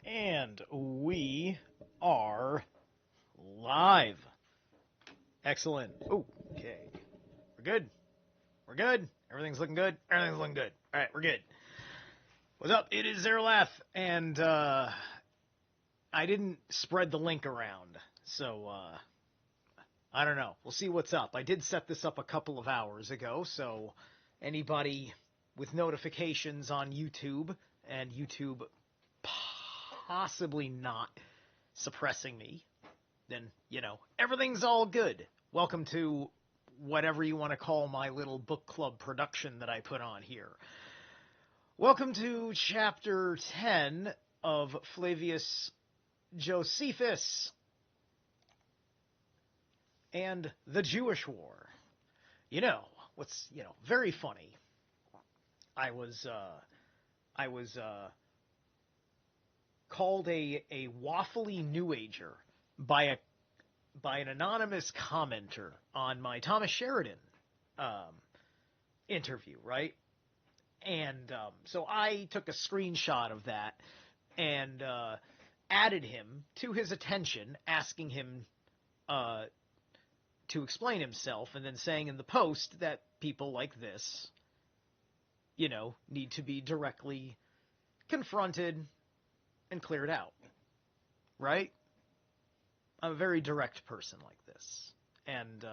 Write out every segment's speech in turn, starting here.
And we are live. Excellent. Oh, okay. We're good. We're good. Everything's looking good. Everything's looking good. All right, we're good. What's up? It is Zerilath, and I didn't spread the link around, so I don't know. We'll see what's up. I did set this up a couple of hours ago, so anybody with notifications on YouTube and YouTube possibly not suppressing me, then, everything's all good. Welcome to whatever you want to call my little book club production that I put on here. Welcome to Chapter 10 of Flavius Josephus and the Jewish War. What's, very funny. I was called a waffly New Ager by an anonymous commenter on my Thomas Sheridan interview, right? And so I took a screenshot of that and added him to his attention, asking him to explain himself, and then saying in the post that people like this, need to be directly confronted and cleared out, right? I'm a very direct person like this, and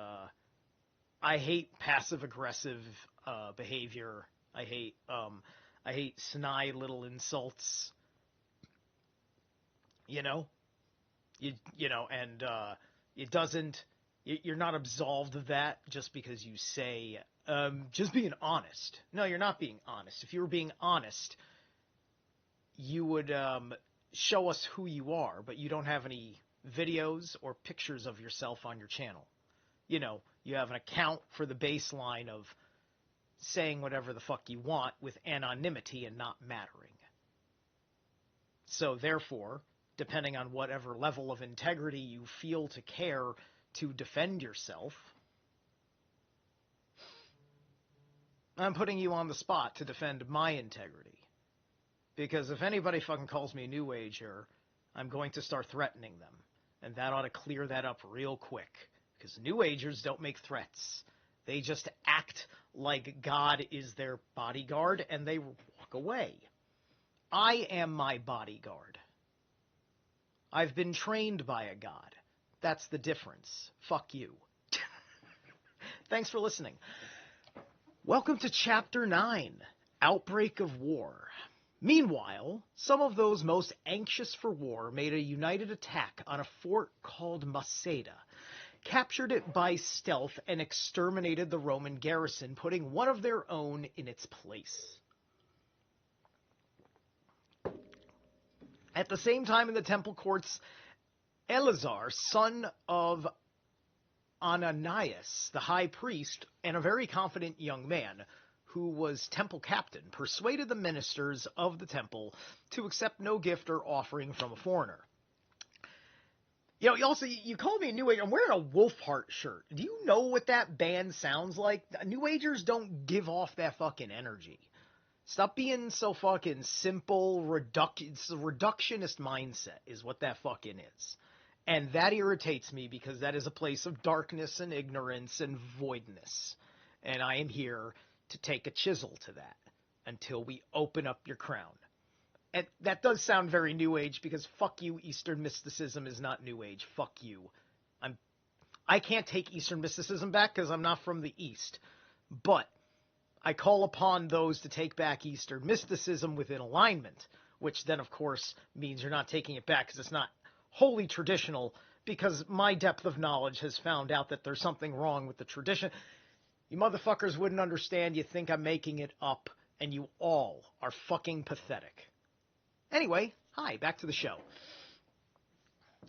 I hate passive-aggressive behavior. I hate snide little insults. And it doesn't. You're not absolved of that just because you say, just being honest. No, you're not being honest. If you were being honest, you would show us who you are, but you don't have any videos or pictures of yourself on your channel. You have an account for the baseline of saying whatever the fuck you want with anonymity and not mattering. So therefore, depending on whatever level of integrity you feel to care to defend yourself, I'm putting you on the spot to defend my integrity. Because if anybody fucking calls me a New Ager, I'm going to start threatening them. And that ought to clear that up real quick. Because New Agers don't make threats. They just act like God is their bodyguard and they walk away. I am my bodyguard. I've been trained by a god. That's the difference. Fuck you. Thanks for listening. Welcome to Chapter 9, Outbreak of War. Meanwhile, some of those most anxious for war made a united attack on a fort called Masada, captured it by stealth, and exterminated the Roman garrison, putting one of their own in its place. At the same time in the temple courts, Eleazar, son of Ananias, the high priest, and a very confident young man, who was temple captain, persuaded the ministers of the temple to accept no gift or offering from a foreigner. You called me a New Ager. I'm wearing a Wolfheart shirt. Do you know what that band sounds like? New Agers don't give off that fucking energy. Stop being so fucking simple. It's a reductionist mindset is what that fucking is. And that irritates me because that is a place of darkness and ignorance and voidness. And I am here to take a chisel to that until we open up your crown. And that does sound very New Age because fuck you, Eastern mysticism is not New Age. Fuck you. I can't take Eastern mysticism back because I'm not from the East. But I call upon those to take back Eastern mysticism within alignment, which then, of course, means you're not taking it back because it's not wholly traditional, because my depth of knowledge has found out that there's something wrong with the tradition. You motherfuckers wouldn't understand. You think I'm making it up, and you all are fucking pathetic. Anyway, hi, back to the show.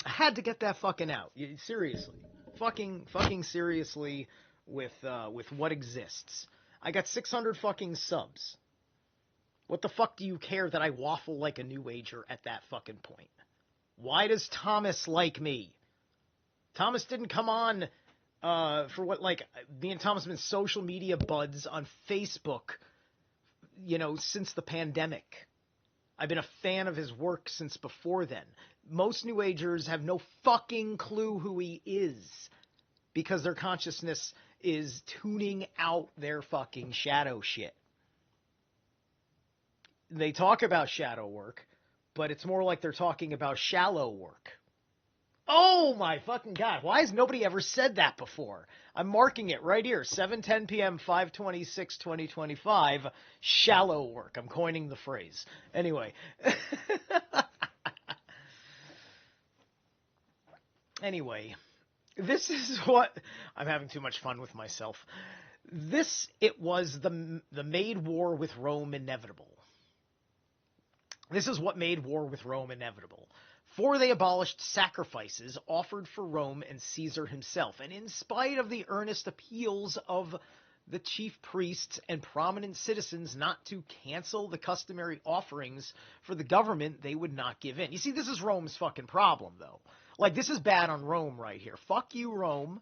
I had to get that fucking out. Seriously. Fucking seriously with what exists. I got 600 fucking subs. What the fuck do you care that I waffle like a New Ager at that fucking point? Why does Thomas like me? Thomas didn't come on for what, me and Thomas have been social media buds on Facebook, since the pandemic. I've been a fan of his work since before then. Most New Agers have no fucking clue who he is because their consciousness is tuning out their fucking shadow shit. They talk about shadow work, but it's more like they're talking about shallow work. Oh my fucking God. Why has nobody ever said that before? I'm marking it right here. 7:10 p.m. 5/26/2025. Shallow work. I'm coining the phrase. Anyway. Anyway. This is what... I'm having too much fun with myself. It was the made war with Rome inevitable. This is what made war with Rome inevitable. For they abolished sacrifices offered for Rome and Caesar himself, and in spite of the earnest appeals of the chief priests and prominent citizens not to cancel the customary offerings for the government, they would not give in. You see, this is Rome's fucking problem, though. Like, this is bad on Rome right here. Fuck you, Rome.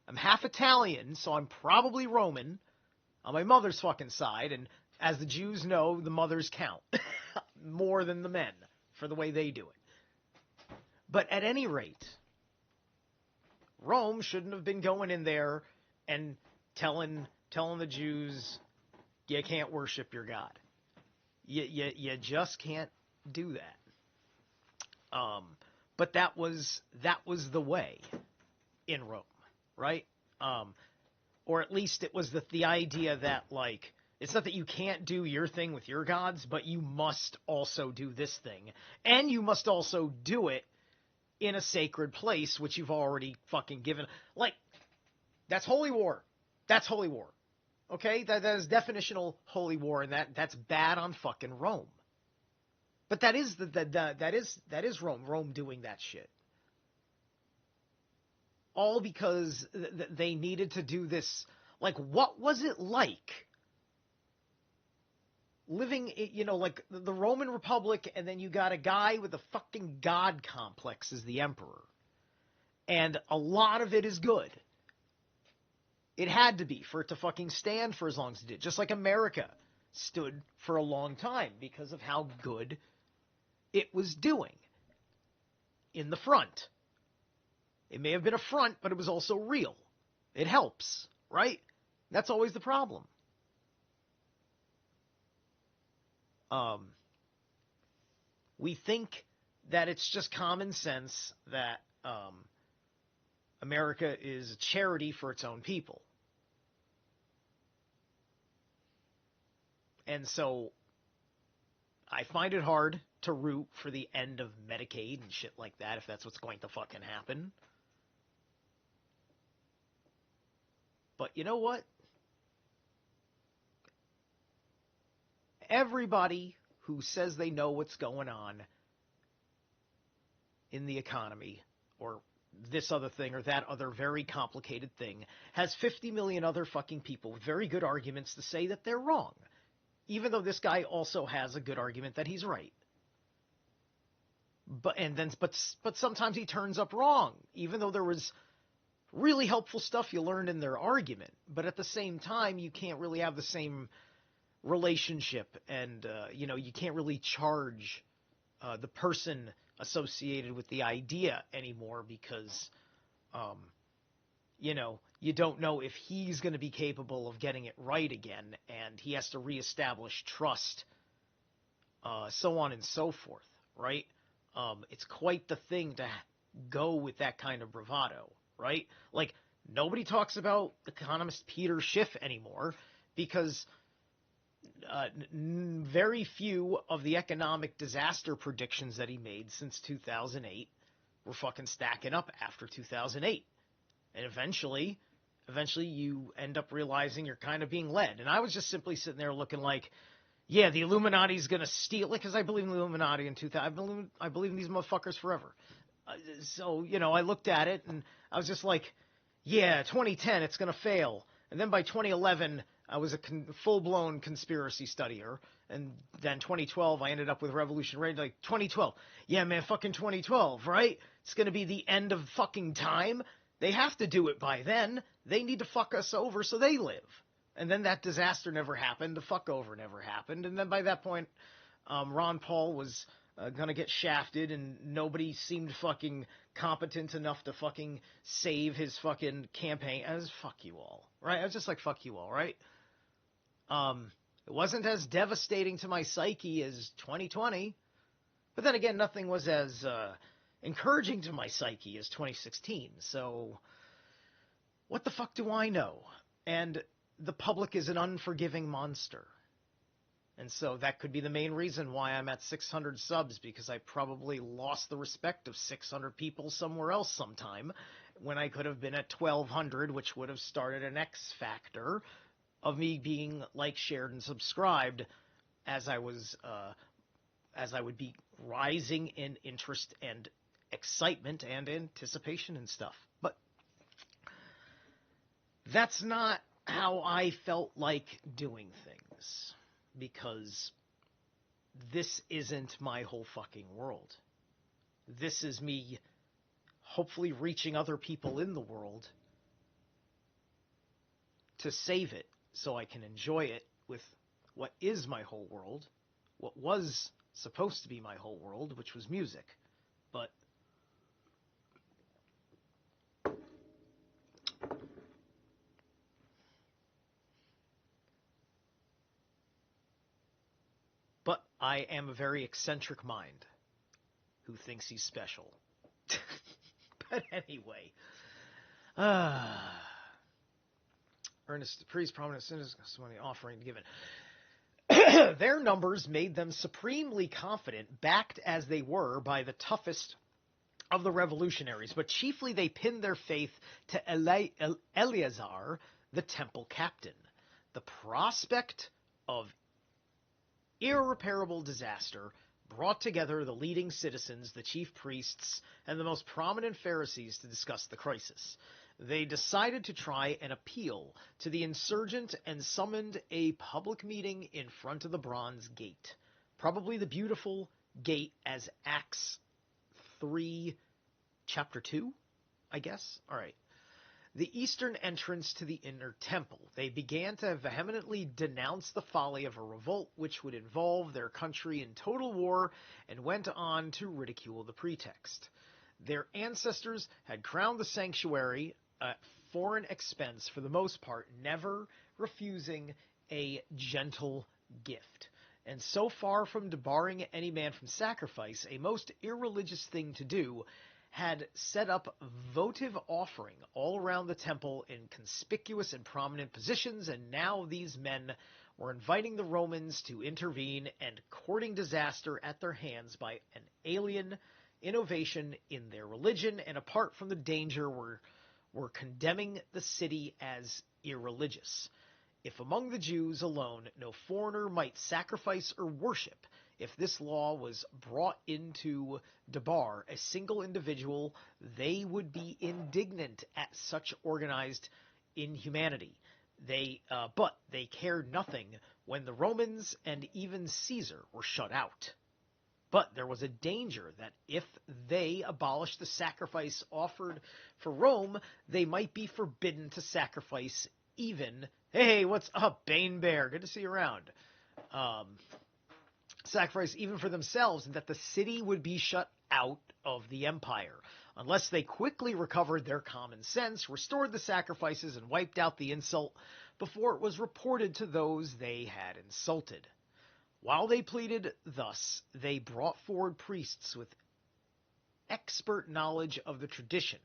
I'm half Italian, so I'm probably Roman on my mother's fucking side, and as the Jews know, the mothers count more than the men for the way they do it. But at any rate, Rome shouldn't have been going in there and telling the Jews, you can't worship your God. You just can't do that. But that was the way in Rome, right? Or at least it was the idea that, like, it's not that you can't do your thing with your gods, but you must also do this thing. And you must also do it in a sacred place, which you've already fucking given. Like, that's holy war. That's holy war. Okay? That is definitional holy war, and that's bad on fucking Rome. But that is Rome. Rome doing that shit. All because they needed to do this. Like, what was it like living, like the Roman Republic, and then you got a guy with a fucking god complex as the emperor. And a lot of it is good. It had to be for it to fucking stand for as long as it did. Just like America stood for a long time because of how good it was doing in the front. It may have been a front, but it was also real. It helps, right? That's always the problem. We think that it's just common sense that America is a charity for its own people. And so I find it hard to root for the end of Medicaid and shit like that if that's what's going to fucking happen. But you know what? Everybody who says they know what's going on in the economy or this other thing or that other very complicated thing has 50 million other fucking people with very good arguments to say that they're wrong, even though this guy also has a good argument that he's right. But sometimes he turns up wrong, even though there was really helpful stuff you learned in their argument. But at the same time, you can't really have the same relationship, and you can't really charge the person associated with the idea anymore because you don't know if he's going to be capable of getting it right again, and he has to reestablish trust, so on and so forth, right? It's quite the thing to go with that kind of bravado, right? Like, nobody talks about economist Peter Schiff anymore because very few of the economic disaster predictions that he made since 2008 were fucking stacking up after 2008. And eventually you end up realizing you're kind of being led. And I was just simply sitting there looking like, yeah, the Illuminati's going to steal it, because I believe in the Illuminati in 2000. I believe in these motherfuckers forever. So, I looked at it and I was just like, yeah, 2010, it's going to fail. And then by 2011, I was a full-blown conspiracy studier. And then 2012, I ended up with Revolution Radio. Like, 2012. Yeah, man, fucking 2012, right? It's going to be the end of fucking time. They have to do it by then. They need to fuck us over so they live. And then that disaster never happened. The fuck over never happened. And then by that point, Ron Paul was going to get shafted, and nobody seemed fucking competent enough to fucking save his fucking campaign. As fuck you all, right? I was just like, fuck you all, right? It wasn't as devastating to my psyche as 2020, but then again, nothing was as encouraging to my psyche as 2016. So, what the fuck do I know? And the public is an unforgiving monster. And so that could be the main reason why I'm at 600 subs, because I probably lost the respect of 600 people somewhere else sometime when I could have been at 1,200, which would have started an X factor of me being liked, shared, and subscribed as I would be rising in interest and excitement and anticipation and stuff. But that's not how I felt like doing things, because this isn't my whole fucking world. This is me hopefully reaching other people in the world to save it so I can enjoy it with what is my whole world, what was supposed to be my whole world, which was music. But I am a very eccentric mind who thinks he's special. But anyway, Ernest Dupree's prominent citizens money offering given. Their numbers made them supremely confident, backed as they were by the toughest of the revolutionaries, but chiefly they pinned their faith to Eleazar, the temple captain. The prospect of irreparable disaster brought together the leading citizens, the chief priests, and the most prominent Pharisees to discuss the crisis. They decided to try and appeal to the insurgent and summoned a public meeting in front of the Bronze Gate. Probably the beautiful gate as Acts 3, chapter 2, I guess? All right. The eastern entrance to the inner temple. They began to vehemently denounce the folly of a revolt which would involve their country in total war, and went on to ridicule the pretext. Their ancestors had crowned the sanctuary at foreign expense for the most part, never refusing a gentle gift. And so far from debarring any man from sacrifice, a most irreligious thing to do, had set up votive offering all around the temple in conspicuous and prominent positions, and now these men were inviting the Romans to intervene and courting disaster at their hands by an alien innovation in their religion, and apart from the danger were condemning the city as irreligious. If among the Jews alone no foreigner might sacrifice or worship, if this law was brought into debar a single individual, they would be indignant at such organized inhumanity. But they cared nothing when the Romans and even Caesar were shut out. But there was a danger that if they abolished the sacrifice offered for Rome, they might be forbidden to sacrifice even... Hey, what's up, Bane Bear? Good to see you around. Sacrifice even for themselves, and that the city would be shut out of the empire, unless they quickly recovered their common sense, restored the sacrifices, and wiped out the insult before it was reported to those they had insulted. While they pleaded thus, they brought forward priests with expert knowledge of the tradition,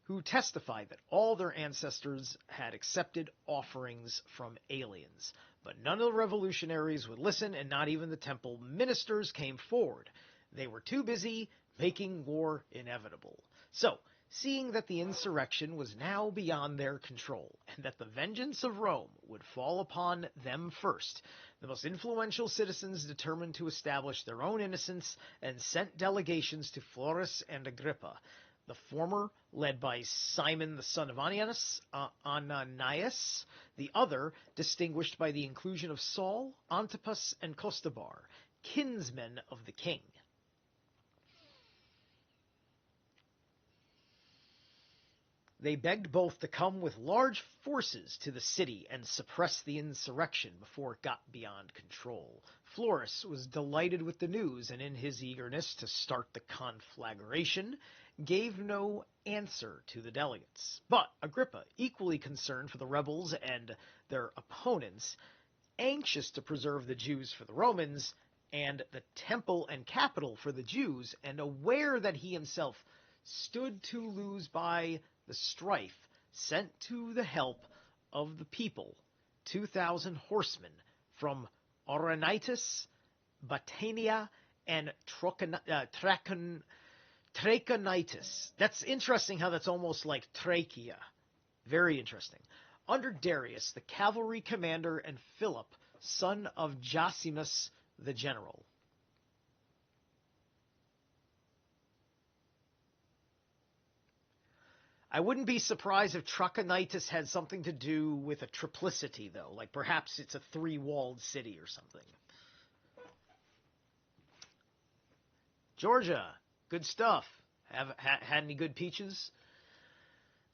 who testified that all their ancestors had accepted offerings from aliens. But none of the revolutionaries would listen, and not even the temple ministers came forward. They were too busy making war inevitable. So, seeing that the insurrection was now beyond their control, and that the vengeance of Rome would fall upon them first, the most influential citizens determined to establish their own innocence and sent delegations to Florus and Agrippa, the former led by Simon the son of Ananias, the other distinguished by the inclusion of Saul, Antipas, and Costobar, kinsmen of the king. They begged both to come with large forces to the city and suppress the insurrection before it got beyond control. Florus was delighted with the news, and in his eagerness to start the conflagration, gave no answer to the delegates. But Agrippa, equally concerned for the rebels and their opponents, anxious to preserve the Jews for the Romans, and the temple and capital for the Jews, and aware that he himself stood to lose by the strife, sent to the help of the people 2,000 horsemen from Auranitis, Batania, and Trachonitis. That's interesting how that's almost like trachea. Very interesting. Under Darius, the cavalry commander, and Philip, son of Josimus the general. I wouldn't be surprised if Trachonitis had something to do with a triplicity, though. Like perhaps it's a three-walled city or something. Georgia, good stuff. Had any good peaches?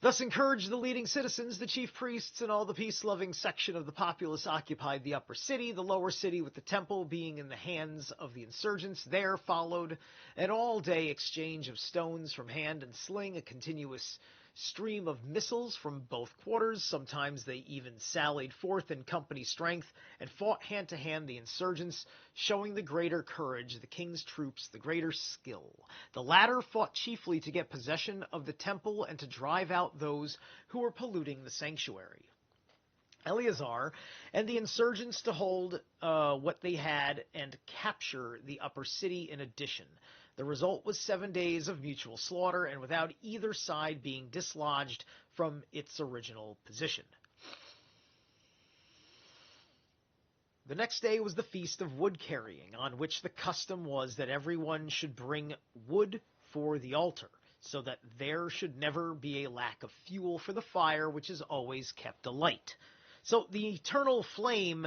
Thus encouraged the leading citizens, the chief priests, and all the peace-loving section of the populace occupied the upper city, the lower city with the temple being in the hands of the insurgents. There followed an all-day exchange of stones from hand and sling, a continuous stream of missiles from both quarters. Sometimes they even sallied forth in company strength and fought hand-to-hand the insurgents, showing the greater courage, the king's troops the greater skill. The latter fought chiefly to get possession of the temple and to drive out those who were polluting the sanctuary. Eleazar and the insurgents to hold what they had and capture the upper city in addition. The result was 7 days of mutual slaughter, and without either side being dislodged from its original position. The next day was the feast of wood carrying, on which the custom was that everyone should bring wood for the altar, so that there should never be a lack of fuel for the fire, which is always kept alight. So the eternal flame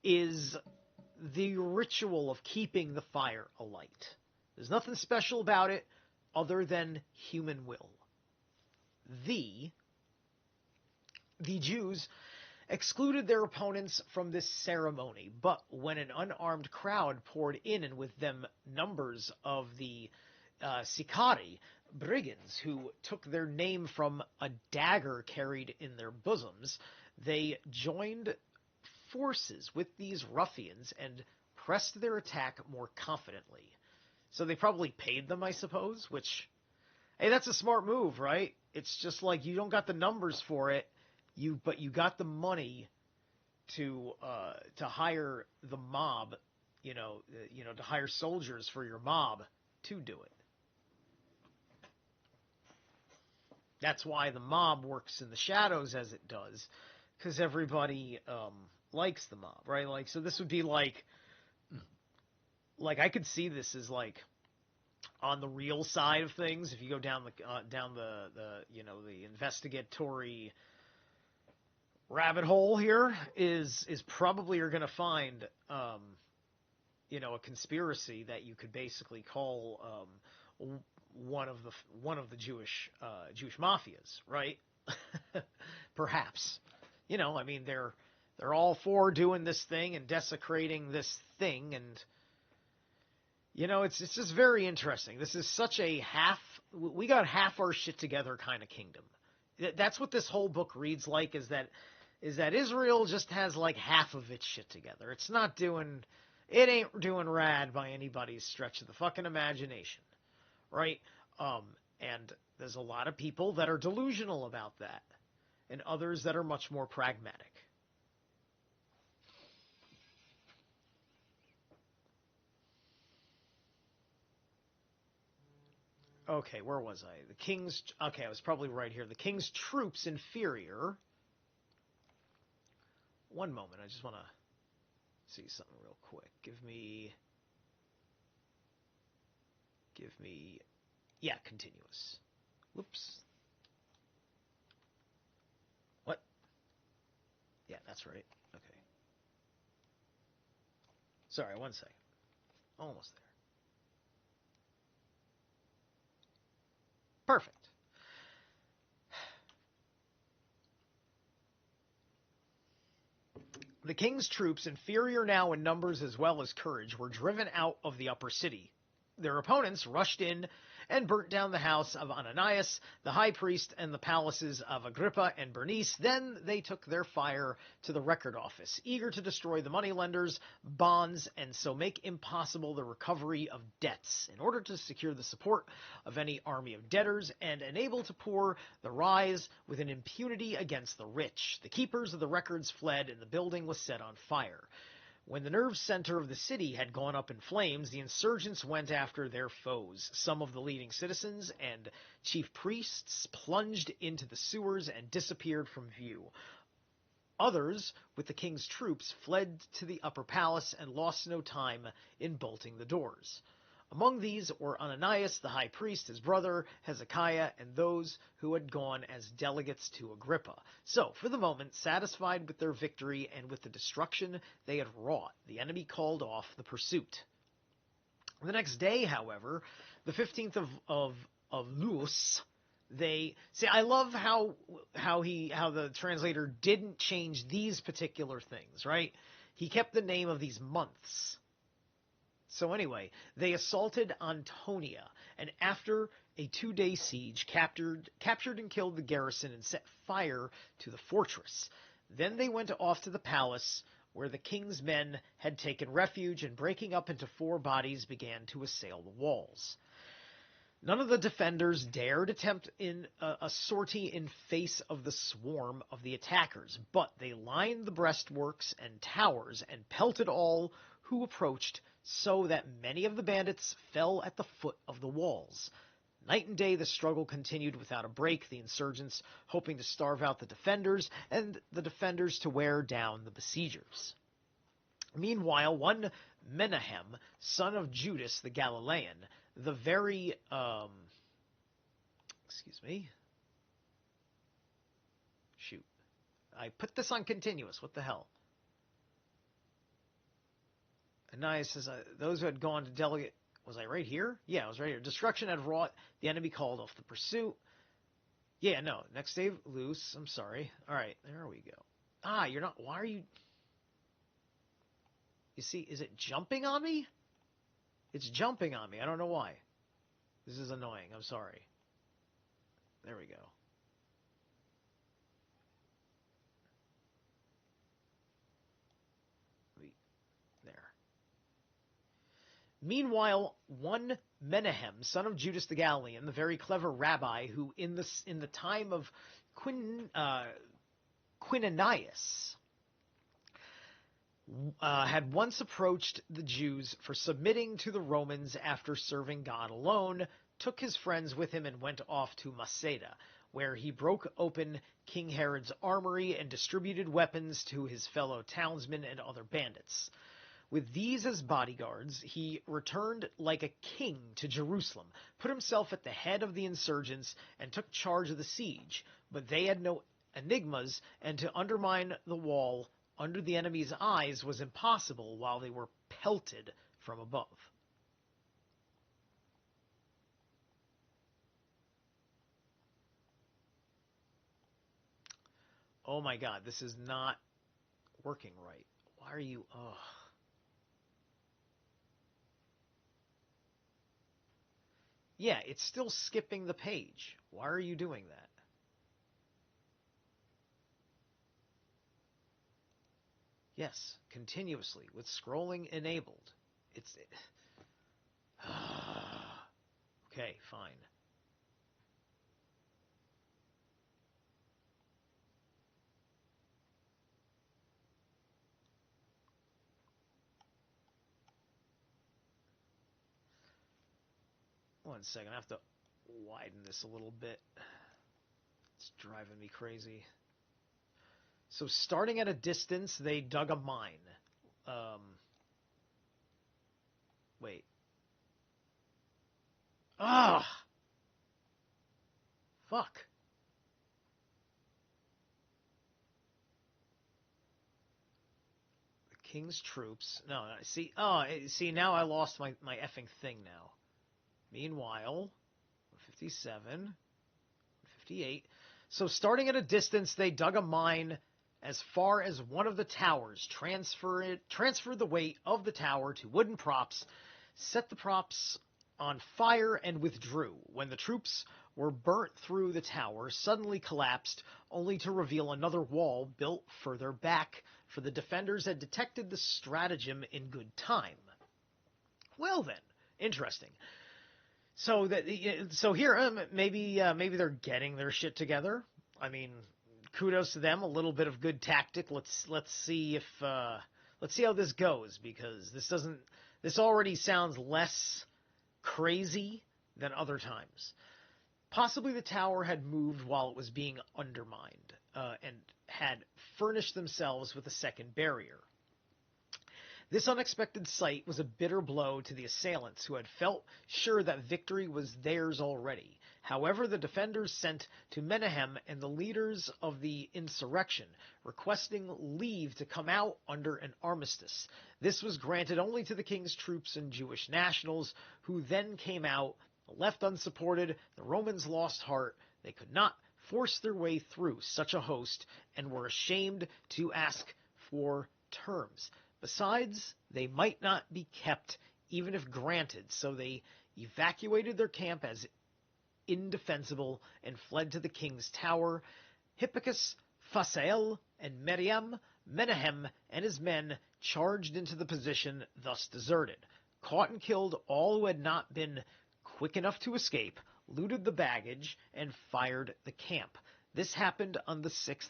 is the ritual of keeping the fire alight. There's nothing special about it other than human will. The Jews excluded their opponents from this ceremony, but when an unarmed crowd poured in, and with them numbers of the Sicari, brigands, who took their name from a dagger carried in their bosoms, they joined forces with these ruffians and pressed their attack more confidently. So they probably paid them, I suppose, which, hey, that's a smart move, right? It's just like you don't got the numbers for it, but you got the money to hire the mob, to hire soldiers for your mob to do it. That's why the mob works in the shadows as it does, because everybody likes the mob, right? Like, so this would be like I could see this as like on the real side of things. If you go down the investigatory rabbit hole here, is probably you're going to find a conspiracy that you could basically call one of the Jewish mafias, right? Perhaps. I mean, they're all for doing this thing and desecrating this thing, and it's just very interesting. This is such a we got half our shit together kind of kingdom. That's what this whole book reads like, is that Israel just has like half of its shit together. It ain't doing rad by anybody's stretch of the fucking imagination, right? And there's a lot of people that are delusional about that, and others that are much more pragmatic. Okay, where was I? I was probably right here. The king's troops inferior. One moment, I just want to see something real quick. Give me, yeah, continuous. Whoops. What? Yeah, that's right. Okay. Sorry, one second. Almost there. Perfect. The king's troops, inferior now in numbers as well as courage, were driven out of the upper city. Their opponents rushed in and burnt down the house of Ananias, the high priest, and the palaces of Agrippa and Bernice. Then they took their fire to the record office, eager to destroy the moneylenders' bonds and so make impossible the recovery of debts, in order to secure the support of any army of debtors and enable to pour the rise with an impunity against the rich. The keepers of the records fled, and the building was set on fire. When the nerve center of the city had gone up in flames, the insurgents went after their foes. Some of the leading citizens and chief priests plunged into the sewers and disappeared from view. Others, with the king's troops, fled to the upper palace and lost no time in bolting the doors. Among these were Ananias, the high priest, his brother, Hezekiah, and those who had gone as delegates to Agrippa. So, for the moment, satisfied with their victory and with the destruction they had wrought, the enemy called off the pursuit. The next day, however, the 15th of Lous, I love how the translator didn't change these particular things, right? He kept the name of these months. So anyway, they assaulted Antonia, and after a 2-day siege, captured and killed the garrison and set fire to the fortress. Then they went off to the palace, where the king's men had taken refuge, and breaking up into 4 bodies, began to assail the walls. None of the defenders dared attempt a sortie in face of the swarm of the attackers, but they lined the breastworks and towers and pelted all who approached, so that many of the bandits fell at the foot of the walls. Night and day the struggle continued without a break, the insurgents hoping to starve out the defenders, and the defenders to wear down the besiegers. Meanwhile, one Menahem, son of Judas the Galilean, the very, I put this on continuous, what the hell? Ananias says, those who had gone to delegate, was I right here? Yeah, I was right here. Destruction had wrought, the enemy called off the pursuit. Yeah, no, next day loose, I'm sorry. All right, there we go. You're not, why are you, you see, is it jumping on me? It's jumping on me, I don't know why. This is annoying, I'm sorry. There we go. There. Meanwhile, one Menahem, son of Judas the Galilean, the very clever rabbi who in the time of Quinanius had once approached the Jews for submitting to the Romans after serving God alone, took his friends with him and went off to Masada, where he broke open King Herod's armory and distributed weapons to his fellow townsmen and other bandits. With these as bodyguards, he returned like a king to Jerusalem, put himself at the head of the insurgents, and took charge of the siege. But they had no enigmas, and to undermine the wall under the enemy's eyes was impossible while they were pelted from above. Oh my God, this is not working right. Why are you... Ugh. Yeah, it's still skipping the page. Why are you doing that? Yes, continuously, with scrolling enabled. Okay, fine. One second, I have to widen this a little bit. It's driving me crazy. So starting at a distance, they dug a mine. Wait. Fuck. The king's troops. No, see. See, now I lost my effing thing now. Meanwhile, 57, 58. So starting at a distance, they dug a mine as far as one of the towers, transferred the weight of the tower to wooden props, set the props on fire, and withdrew. When the troops were burnt through, the tower suddenly collapsed, only to reveal another wall built further back, for the defenders had detected the stratagem in good time. Well then, interesting. So here, maybe they're getting their shit together. I mean, kudos to them. A little bit of good tactic. Let's see how this goes, because this already sounds less crazy than other times. Possibly the tower had moved while it was being undermined, and had furnished themselves with a second barrier. This unexpected sight was a bitter blow to the assailants, who had felt sure that victory was theirs already. However, the defenders sent to Menahem and the leaders of the insurrection, requesting leave to come out under an armistice. This was granted only to the king's troops and Jewish nationals, who then came out. Left unsupported, the Romans lost heart. They could not force their way through such a host, and were ashamed to ask for terms. Besides, they might not be kept, even if granted, so they evacuated their camp as indefensible and fled to the king's tower. Hippicus, Phasael, and Miriam, Menahem, and his men charged into the position thus deserted, caught and killed all who had not been quick enough to escape, looted the baggage, and fired the camp. This happened on the 6th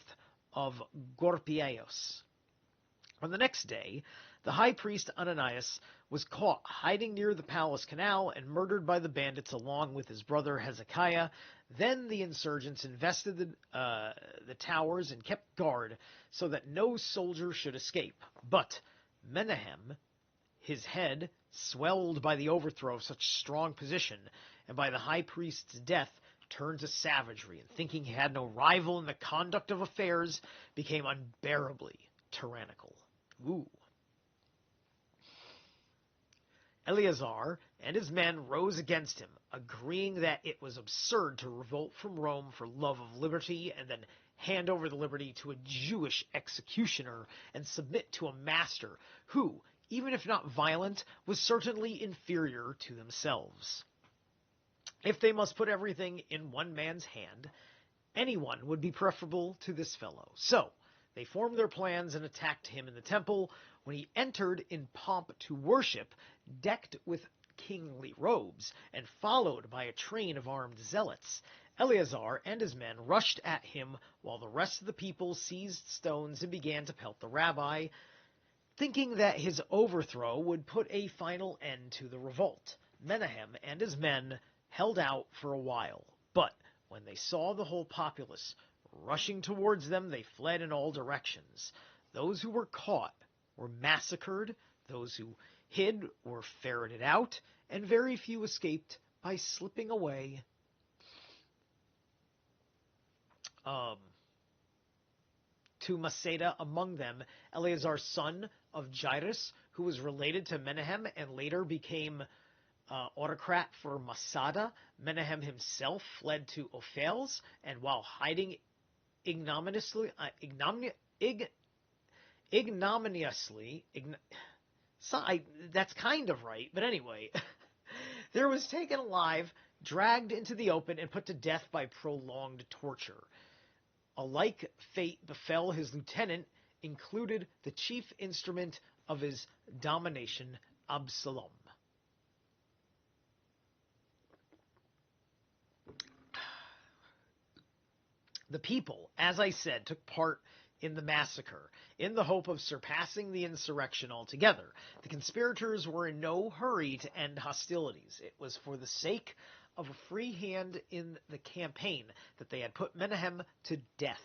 of Gorpieos. On the next day, the high priest Ananias was caught hiding near the palace canal and murdered by the bandits along with his brother Hezekiah. Then the insurgents invested the towers and kept guard so that no soldier should escape. But Menahem, his head swelled by the overthrow of such strong position and by the high priest's death, turned to savagery, and thinking he had no rival in the conduct of affairs, became unbearably tyrannical. Ooh. Eleazar and his men rose against him, agreeing that it was absurd to revolt from Rome for love of liberty and then hand over the liberty to a Jewish executioner and submit to a master who, even if not violent, was certainly inferior to themselves. If they must put everything in one man's hand, anyone would be preferable to this fellow. So they formed their plans and attacked him in the temple. When he entered in pomp to worship, decked with kingly robes, and followed by a train of armed zealots, Eleazar and his men rushed at him, while the rest of the people seized stones and began to pelt the rabbi, thinking that his overthrow would put a final end to the revolt. Menahem and his men held out for a while, but when they saw the whole populace rushing towards them, they fled in all directions. Those who were caught were massacred, those who hid were ferreted out, and very few escaped by slipping away to Masada. Among them, Eleazar's son of Jairus, who was related to Menahem and later became autocrat for Masada. Menahem himself fled to Ophels, and while hiding ignominiously, that's kind of right, but anyway, there was taken alive, dragged into the open, and put to death by prolonged torture. A like fate befell his lieutenant, included the chief instrument of his domination, Absalom. The people, as I said, took part in the massacre, in the hope of surpassing the insurrection altogether. The conspirators were in no hurry to end hostilities. It was for the sake of a free hand in the campaign that they had put Menahem to death.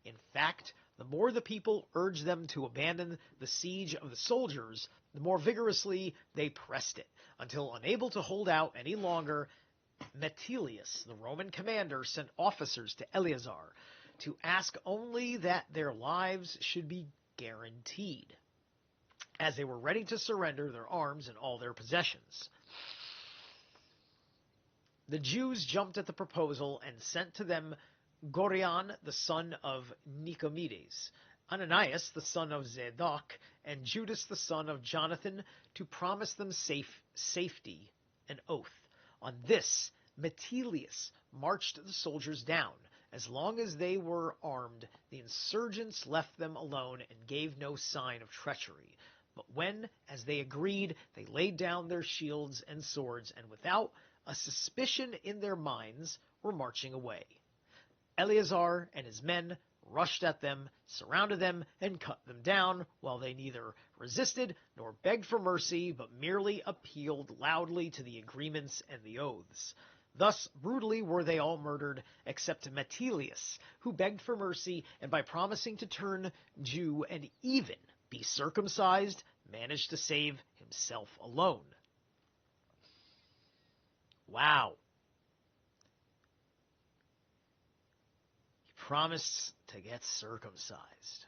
In fact, the more the people urged them to abandon the siege of the soldiers, the more vigorously they pressed it, until unable to hold out any longer, Metilius, the Roman commander, sent officers to Eleazar to ask only that their lives should be guaranteed, as they were ready to surrender their arms and all their possessions. The Jews jumped at the proposal and sent to them Gorion, the son of Nicomedes, Ananias the son of Zadok, and Judas the son of Jonathan, to promise them safety, an oath. On this, Metelius marched the soldiers down. As long as they were armed, the insurgents left them alone and gave no sign of treachery. But when, as they agreed, they laid down their shields and swords, and without a suspicion in their minds, were marching away. Eleazar and his men rushed at them, surrounded them, and cut them down, while they neither resisted nor begged for mercy, but merely appealed loudly to the agreements and the oaths. Thus brutally were they all murdered, except Metelius, who begged for mercy, and by promising to turn Jew and even be circumcised, managed to save himself alone. Wow. He promised to get circumcised.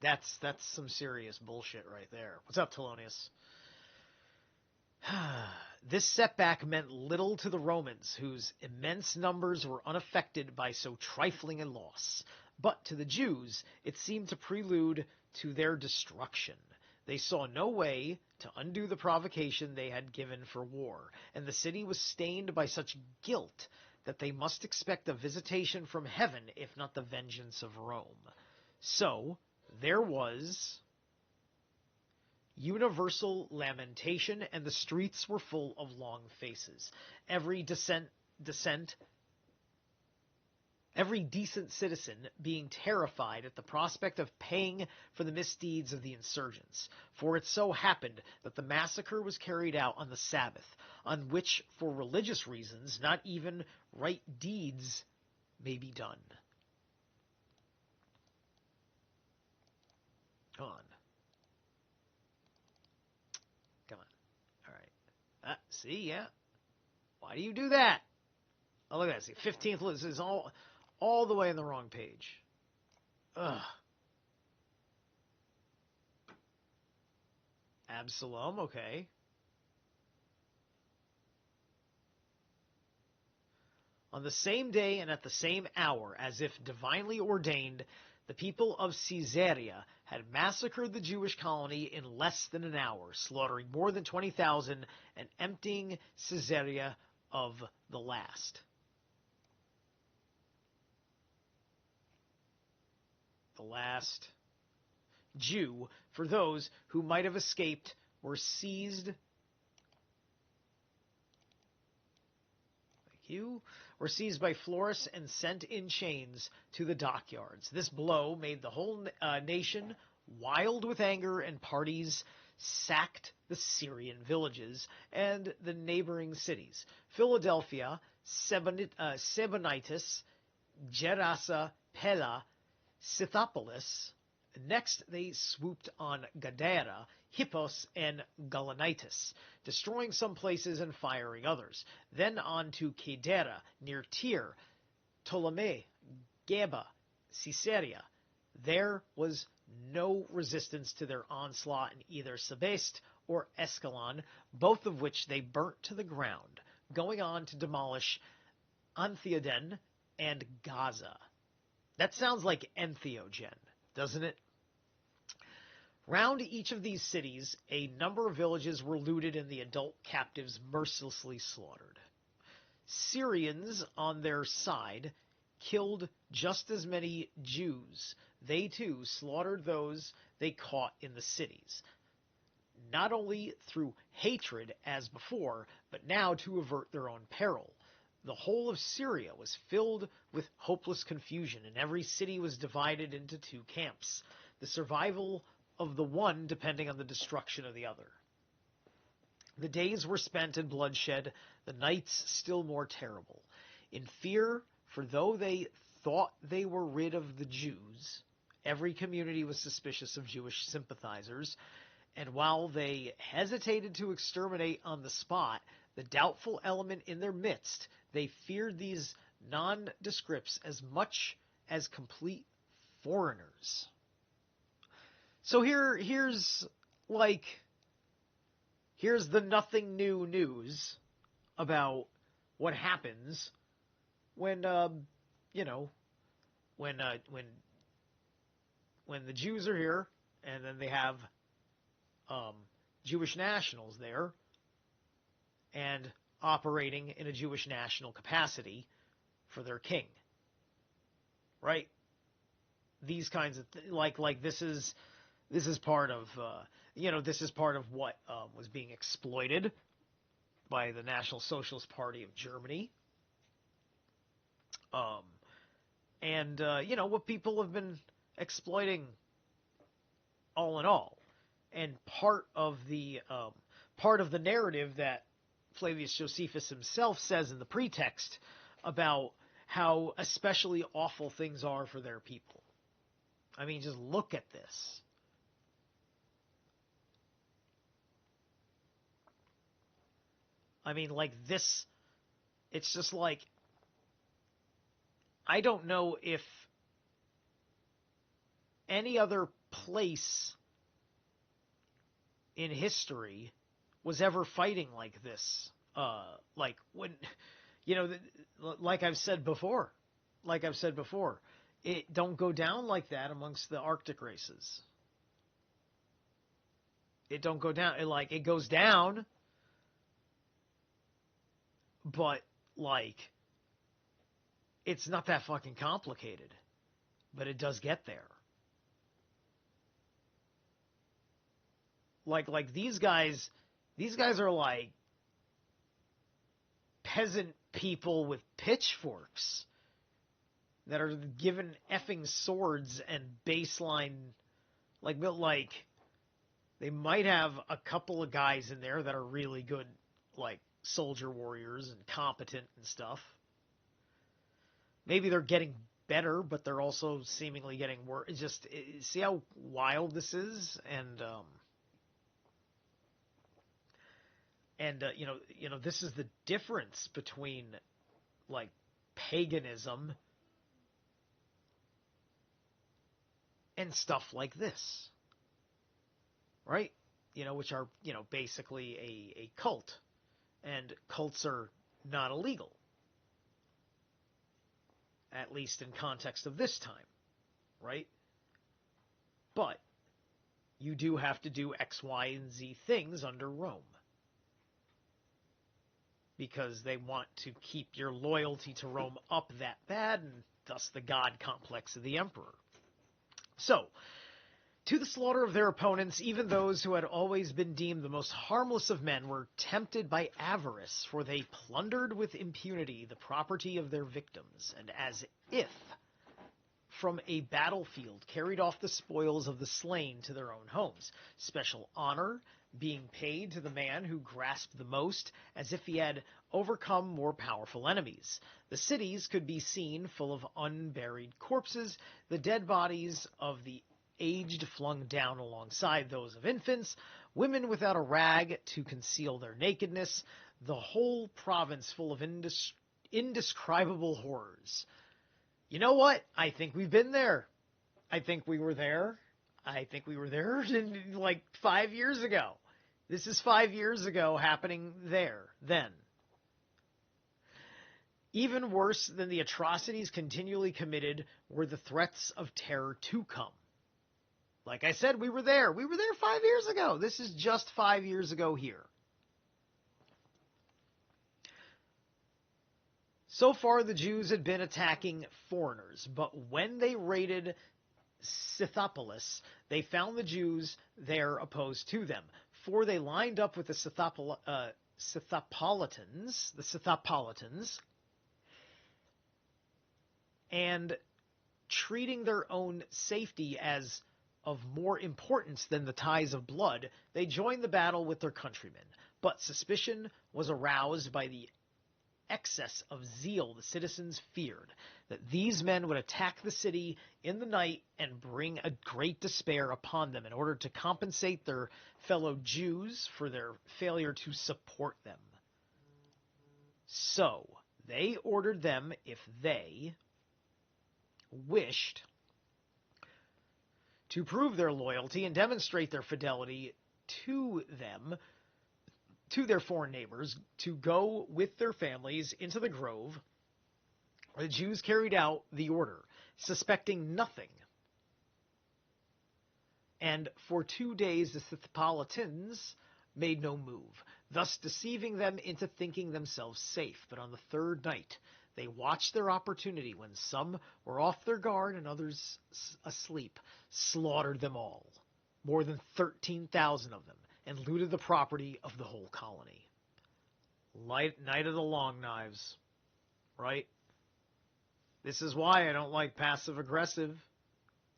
That's some serious bullshit right there. What's up, Telonius? This setback meant little to the Romans, whose immense numbers were unaffected by so trifling a loss. But to the Jews, it seemed to prelude to their destruction. They saw no way to undo the provocation they had given for war, and the city was stained by such guilt that they must expect a visitation from heaven, if not the vengeance of Rome. So, there was universal lamentation, and the streets were full of long faces. Every decent citizen being terrified at the prospect of paying for the misdeeds of the insurgents. For it so happened that the massacre was carried out on the Sabbath, on which, for religious reasons, not even right deeds may be done. Come on. All right. See, yeah. Why do you do that? Oh, look at that. See, 15th list is all the way in the wrong page. Ugh. Absalom, okay. On the same day and at the same hour, as if divinely ordained, the people of Caesarea had massacred the Jewish colony in less than an hour, slaughtering more than 20,000 and emptying Caesarea of the last. The last Jew, for those who might have escaped, were seized. Were seized by Florus and sent in chains to the dockyards. This blow made the whole nation wild with anger, and parties sacked the Syrian villages and the neighboring cities. Philadelphia, Sebonitis, Gerasa, Pella, Scythopolis. Next, they swooped on Gadara, Hippos, and Gaulonitis, destroying some places and firing others. Then on to Kedera, near Tyre, Ptolemy, Geba, Caesarea. There was no resistance to their onslaught in either Sebaste or Escalon, both of which they burnt to the ground, going on to demolish Anthioden and Gaza. That sounds like Entheogen, doesn't it? Round each of these cities, a number of villages were looted and the adult captives mercilessly slaughtered. Syrians, on their side, killed just as many Jews. They, too, slaughtered those they caught in the cities, not only through hatred as before, but now to avert their own peril. The whole of Syria was filled with hopeless confusion, and every city was divided into two camps, the survival of the one depending on the destruction of the other. The days were spent in bloodshed, the nights still more terrible. In fear, for though they thought they were rid of the Jews, every community was suspicious of Jewish sympathizers, and while they hesitated to exterminate on the spot the doubtful element in their midst, they feared these nondescripts as much as complete foreigners. So here's the nothing new news about what happens when when the Jews are here, and then they have Jewish nationals there, and operating in a Jewish national capacity for their king, right? These kinds of like this is part of this is part of what was being exploited by the National Socialist Party of Germany, and what people have been exploiting all in all, and part of the narrative that Flavius Josephus himself says in the pretext about how especially awful things are for their people. I mean, just look at this. I mean, like this, it's just like, I don't know if any other place in history was ever fighting like this. Like when, like I've said before, it don't go down like that amongst the Arctic races. It don't go down. It goes down, but like, it's not that fucking complicated, but it does get there. Like these guys are like peasant people with pitchforks that are given effing swords and baseline, like they might have a couple of guys in there that are really good, like soldier warriors and competent and stuff. Maybe they're getting better, but they're also seemingly getting worse. Just see how wild this is, and this is the difference between like paganism and stuff like this, right? Which are basically a cult, and cults are not illegal, at least in context of this time, right? But you do have to do X, Y, and Z things under Rome, because they want to keep your loyalty to Rome up that bad, and thus the god complex of the emperor. So, to the slaughter of their opponents, even those who had always been deemed the most harmless of men were tempted by avarice, for they plundered with impunity the property of their victims, and as if from a battlefield carried off the spoils of the slain to their own homes, special honor being paid to the man who grasped the most, as if he had overcome more powerful enemies. The cities could be seen full of unburied corpses, the dead bodies of the aged flung down alongside those of infants, women without a rag to conceal their nakedness, the whole province full of indescribable horrors. You know what? I think we've been there. I think we were there like 5 years ago. This is 5 years ago happening there, then. Even worse than the atrocities continually committed were the threats of terror to come. Like I said, we were there. We were there 5 years ago. This is just 5 years ago here. So far, the Jews had been attacking foreigners, but when they raided Scythopolis, they found the Jews there opposed to them, for they lined up with the Scythopolitans, and treating their own safety as of more importance than the ties of blood, they joined the battle with their countrymen. But suspicion was aroused by the excess of zeal the citizens feared that these men would attack the city in the night and bring a great despair upon them in order to compensate their fellow Jews for their failure to support them. So they ordered them, if they wished to prove their loyalty and demonstrate their fidelity to them, to their foreign neighbors, to go with their families into the grove. The Jews carried out the order, suspecting nothing And for 2 days the Scythopolitans made no move, thus deceiving them into thinking themselves safe. But on the third night they watched their opportunity, when some were off their guard and others asleep, slaughtered them all, more than 13,000 of them, and looted the property of the whole colony. Night of the Long Knives, right? This is why I don't like passive-aggressive.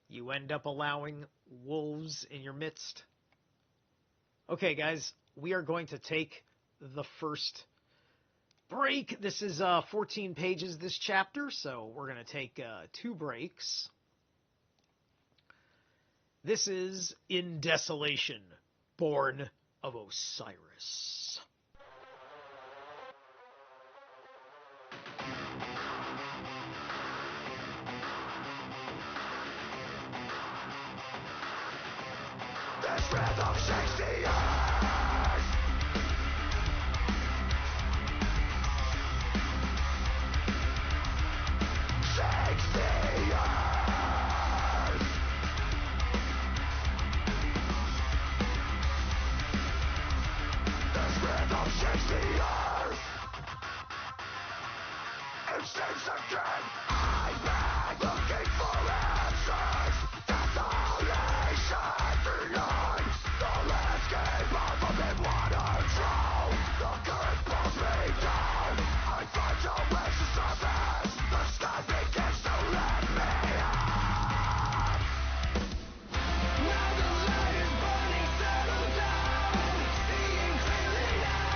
You end up allowing wolves in your midst. Okay, guys, we are going to take the first break. This is 14 pages, this chapter, so we're going to take 2 breaks. This is In Desolation, Born of Osiris. This rhythm shakes the earth. Shakes the earth. This rhythm shakes the earth. It shakes again. I've been looking for answers. Desolation beyond the landscape of forbidden water drown. The current pulls me down. I find a way to surface. The sky begins to let me out. Now the light is burning, settle down. Seeing clearly now.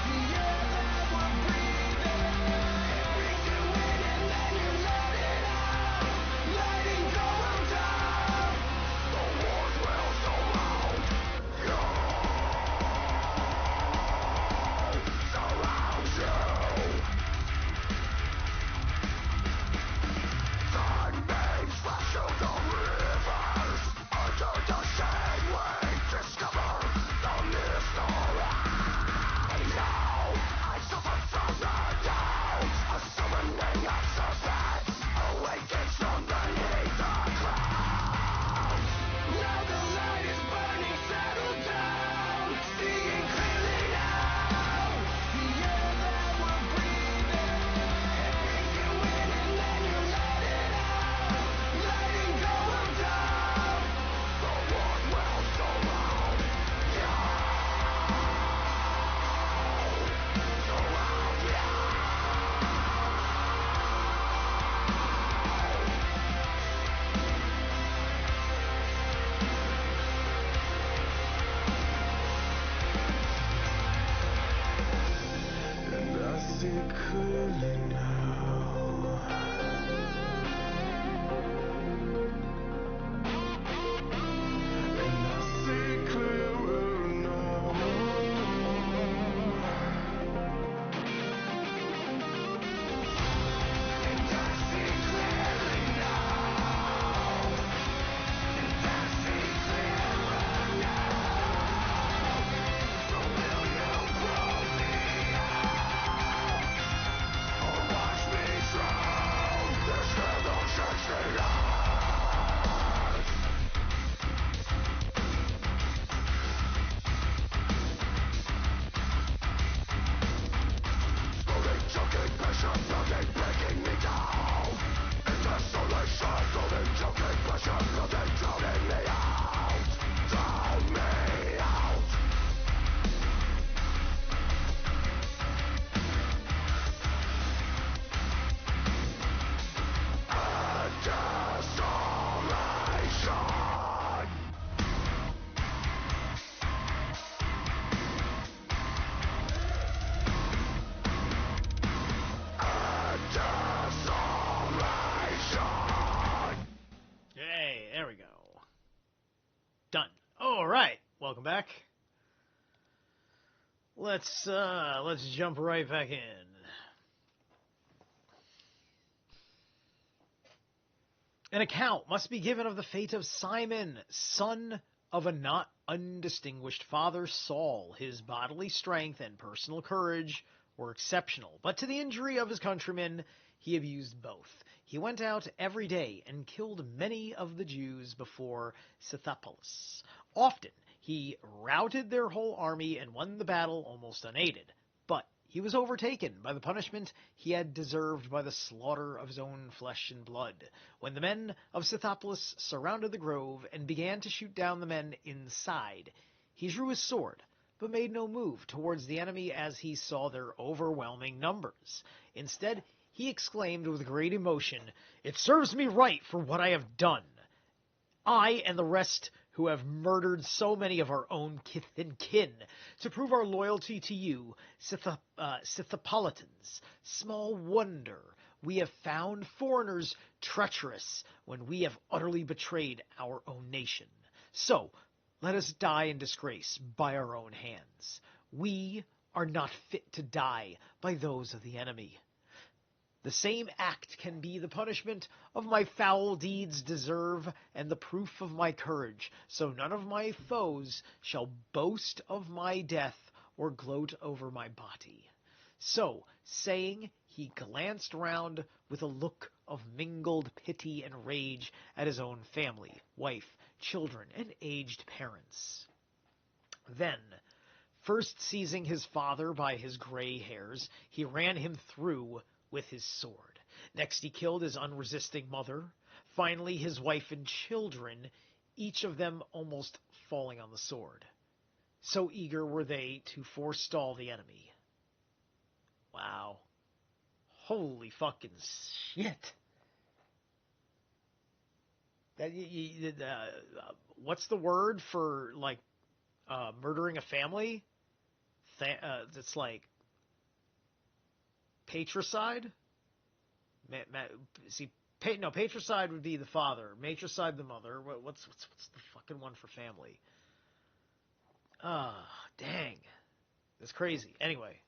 The air that we're breathing, it brings you in and then you let it out. Letting go down. The wars will surround you. Surround you. Time makes rush of the rivers. Under the shade we discover the mystery. Now I suffer from the doubts. A summoning of serpents awakens from beneath the clouds. Now the light is burning, settle down. Seeing clearly now. The air that we're breathing, it brings you in and then you let it out. Letting go down. The world will surround you. Surround you. And I see clearly now. And I see clearer now. And I see clearly now. And I see clearer now. So will you throw me out? Or watch me drown? This rhythm shakes the earth. Slowly choking, pressure building, breaking me down. In desolation, slowly choking, pressure building, drowning me out. Drown me out. Desolation. Desolation. Hey, there we go. Done. All right, welcome back. Let's jump right back in. An account must be given of the fate of Simon, son of a not undistinguished father, Saul. His bodily strength and personal courage were exceptional, but to the injury of his countrymen, he abused both. He went out every day and killed many of the Jews before Scythopolis. Often he routed their whole army and won the battle almost unaided. But he was overtaken by the punishment he had deserved by the slaughter of his own flesh and blood. When the men of Scythopolis surrounded the grove and began to shoot down the men inside, he drew his sword, but made no move towards the enemy as he saw their overwhelming numbers. Instead, he exclaimed with great emotion, "It serves me right for what I have done. I and the rest who have murdered so many of our own kith and kin, to prove our loyalty to you, Scythopolitans. Small wonder we have found foreigners treacherous when we have utterly betrayed our own nation. So, let us die in disgrace by our own hands. We are not fit to die by those of the enemy. The same act can be the punishment of my foul deeds deserve, and the proof of my courage, so none of my foes shall boast of my death or gloat over my body." So, saying, he glanced round with a look of mingled pity and rage at his own family, wife, children, and aged parents. Then, first seizing his father by his gray hairs, he ran him through with his sword. Next he killed his unresisting mother, finally his wife and children, each of them almost falling on the sword. So eager were they to forestall the enemy. Wow. Holy fucking shit. What's the word for, like, murdering a family? It's like patricide? Patricide would be the father. Matricide the mother. What's the fucking one for family? Dang. That's crazy. Anyway.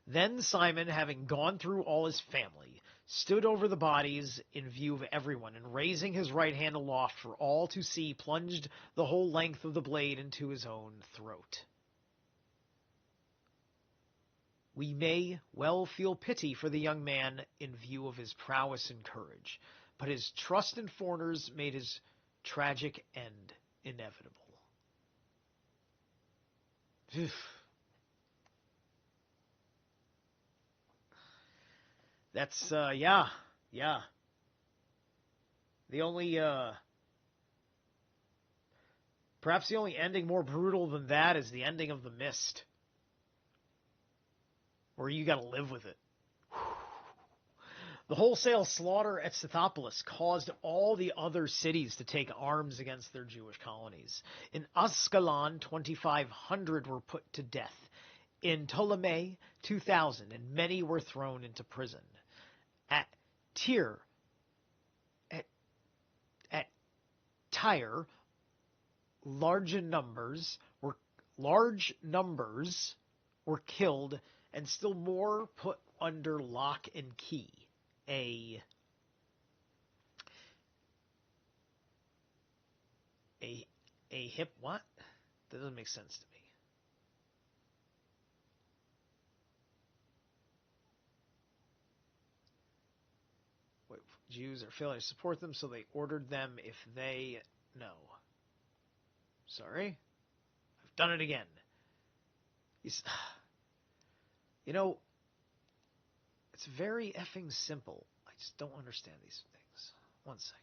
Then Simon, having gone through all his family, stood over the bodies in view of everyone, and raising his right hand aloft for all to see, plunged the whole length of the blade into his own throat. We may well feel pity for the young man in view of his prowess and courage, but his trust in foreigners made his tragic end inevitable. That's, yeah. The only, perhaps the only ending more brutal than that is the ending of The Mist, where you gotta live with it. The wholesale slaughter at Scythopolis caused all the other cities to take arms against their Jewish colonies. In Ascalon, 2,500 were put to death. In Ptolemy, 2,000, and many were thrown into prison. At Tyre, large numbers were killed, and still more put under lock and key. A hip what? That doesn't make sense to me. Wait, Jews are failing to support them, so they ordered them if they... No. Sorry? I've done it again. You know, it's very effing simple. I just don't understand these things. One second.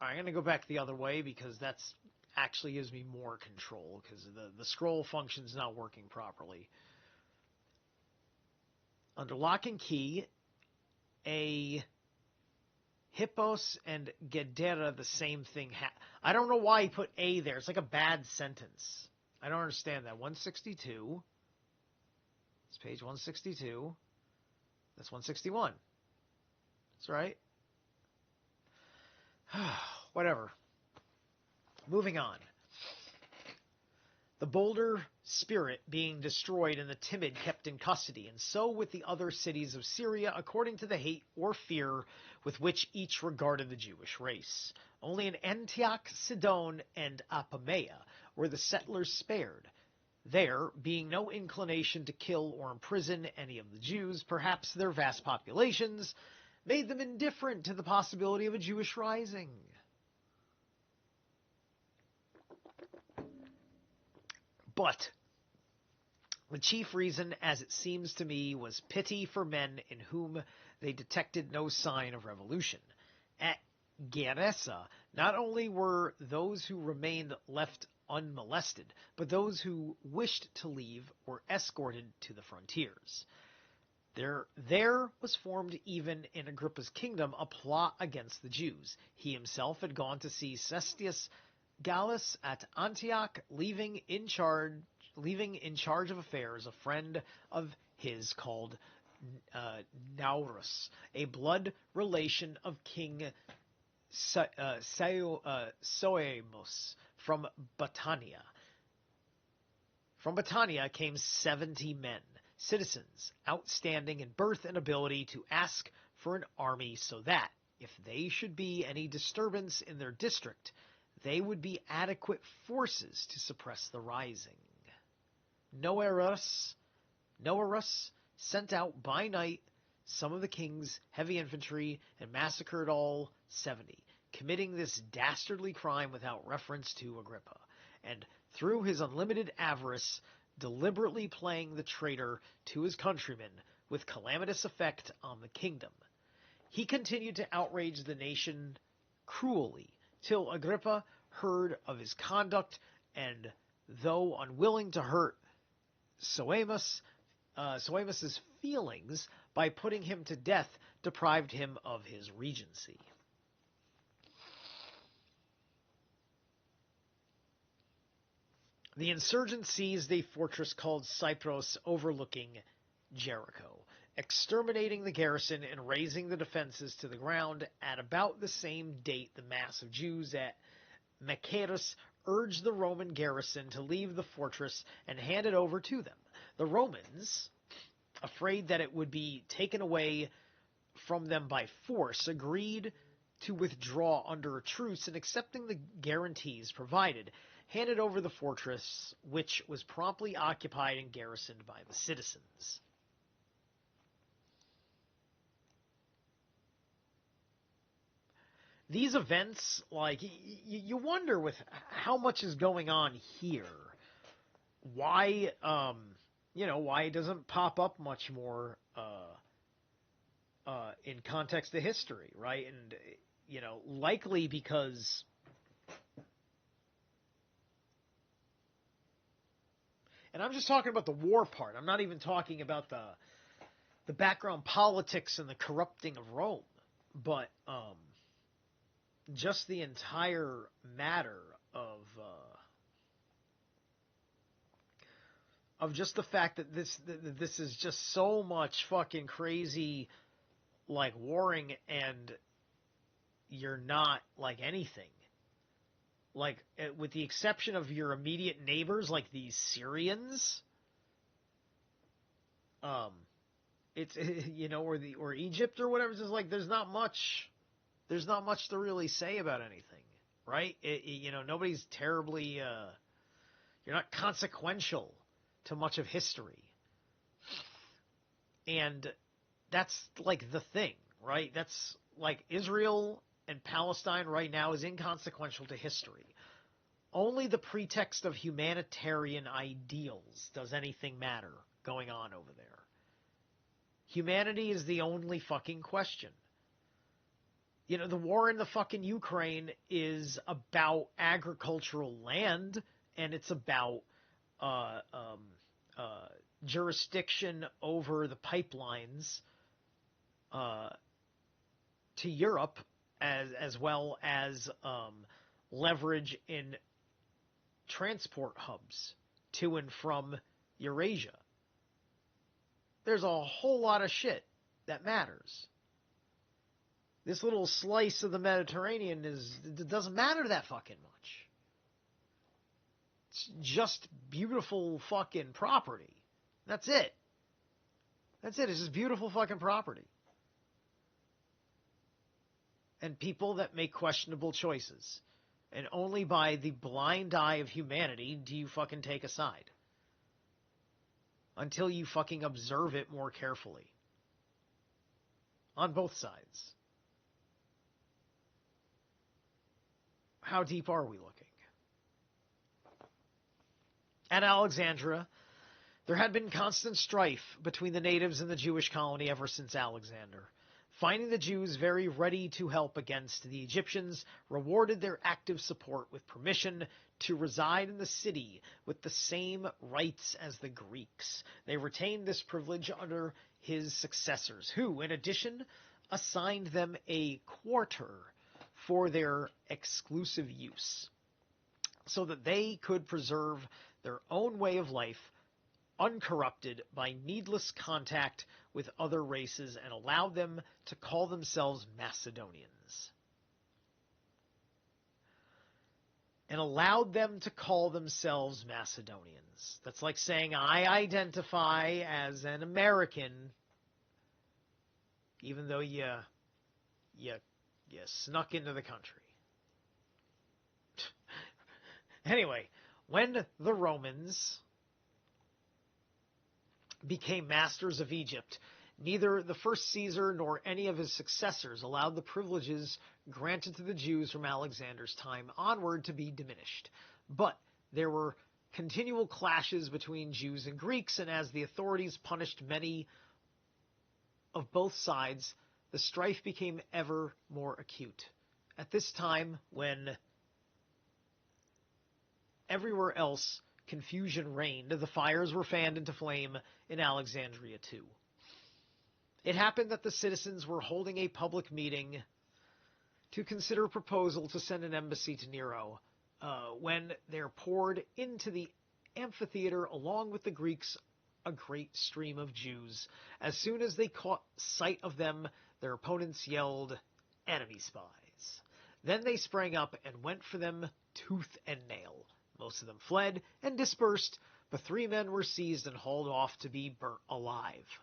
I'm going to go back the other way because that's actually gives me more control because the scroll function's not working properly. Under lock and key, a Hippos and Gedera, the same thing. I don't know why he put A there. It's like a bad sentence. I don't understand that. 162. It's page 162. That's 161. That's right. Whatever. Moving on. the bolder spirit being destroyed and the timid kept in custody, and so with the other cities of Syria, according to the hate or fear with which each regarded the Jewish race. Only in Antioch, Sidon, and Apamea were the settlers spared. There, being no inclination to kill or imprison any of the Jews, perhaps their vast populations made them indifferent to the possibility of a Jewish rising. But the chief reason, as it seems to me, was pity for men in whom they detected no sign of revolution. At Gerasa, not only were those who remained left unmolested, but those who wished to leave were escorted to the frontiers. There was formed even in Agrippa's kingdom a plot against the Jews. He himself had gone to see Cestius Gallus at Antioch, leaving in charge of affairs a friend of his called Naurus, a blood relation of King Soemus from Batanea. From Batanea came 70 men, citizens, outstanding in birth and ability, to ask for an army so that, if they should be any disturbance in their district, they would be adequate forces to suppress the rising. Noerus sent out by night some of the king's heavy infantry and massacred all 70, committing this dastardly crime without reference to Agrippa, and through his unlimited avarice, deliberately playing the traitor to his countrymen with calamitous effect on the kingdom. He continued to outrage the nation cruelly, till Agrippa heard of his conduct, and though unwilling to hurt Soemus's feelings by putting him to death, deprived him of his regency. The insurgents seized a fortress called Cypros overlooking Jericho, exterminating the garrison and razing the defenses to the ground. At about the same date, the mass of Jews at Machaerus urged the Roman garrison to leave the fortress and hand it over to them. The Romans, afraid that it would be taken away from them by force, agreed to withdraw under a truce, and accepting the guarantees provided, handed over the fortress, which was promptly occupied and garrisoned by the citizens. These events, like, you wonder with how much is going on here, why, why it doesn't pop up much more in context of history, right? And, likely because and I'm just talking about the war part. I'm not even talking about the background politics and the corrupting of Rome, but just the entire matter of just the fact that this is just so much fucking crazy, like, warring, and you're not like anything. Like, with the exception of your immediate neighbors, like these Syrians, it's or Egypt or whatever. It's just like there's not much to really say about anything, right? Nobody's terribly, you're not consequential to much of history, and that's like the thing, right? That's like Israel and Palestine right now is inconsequential to history. Only the pretext of humanitarian ideals does anything matter going on over there. Humanity is the only fucking question. The war in the fucking Ukraine is about agricultural land, and it's about jurisdiction over the pipelines to Europe, as well as leverage in transport hubs to and from Eurasia. There's a whole lot of shit that matters. This little slice of the Mediterranean doesn't matter that fucking much. It's just beautiful fucking property. That's it. That's it. It's just beautiful fucking property. And people that make questionable choices. And only by the blind eye of humanity do you fucking take a side. Until you fucking observe it more carefully. On both sides. How deep are we looking? At Alexandria, there had been constant strife between the natives and the Jewish colony ever since Alexander. Finding the Jews very ready to help against the Egyptians rewarded their active support with permission to reside in the city with the same rights as the Greeks. They retained this privilege under his successors, who, in addition, assigned them a quarter for their exclusive use, so that they could preserve their own way of life uncorrupted by needless contact with other races, and allowed them to call themselves Macedonians. That's like saying, I identify as an American, even though you snuck into the country. Anyway, when the Romans became masters of Egypt, neither the first Caesar nor any of his successors allowed the privileges granted to the Jews from Alexander's time onward to be diminished. But there were continual clashes between Jews and Greeks, and as the authorities punished many of both sides, the strife became ever more acute. At this time, when everywhere else confusion reigned, the fires were fanned into flame in Alexandria too. It happened that the citizens were holding a public meeting to consider a proposal to send an embassy to Nero, when there poured into the amphitheater along with the Greeks a great stream of Jews. As soon as they caught sight of them, their opponents yelled, "Enemy spies." Then they sprang up and went for them tooth and nail. Most of them fled and dispersed, but 3 men were seized and hauled off to be burnt alive.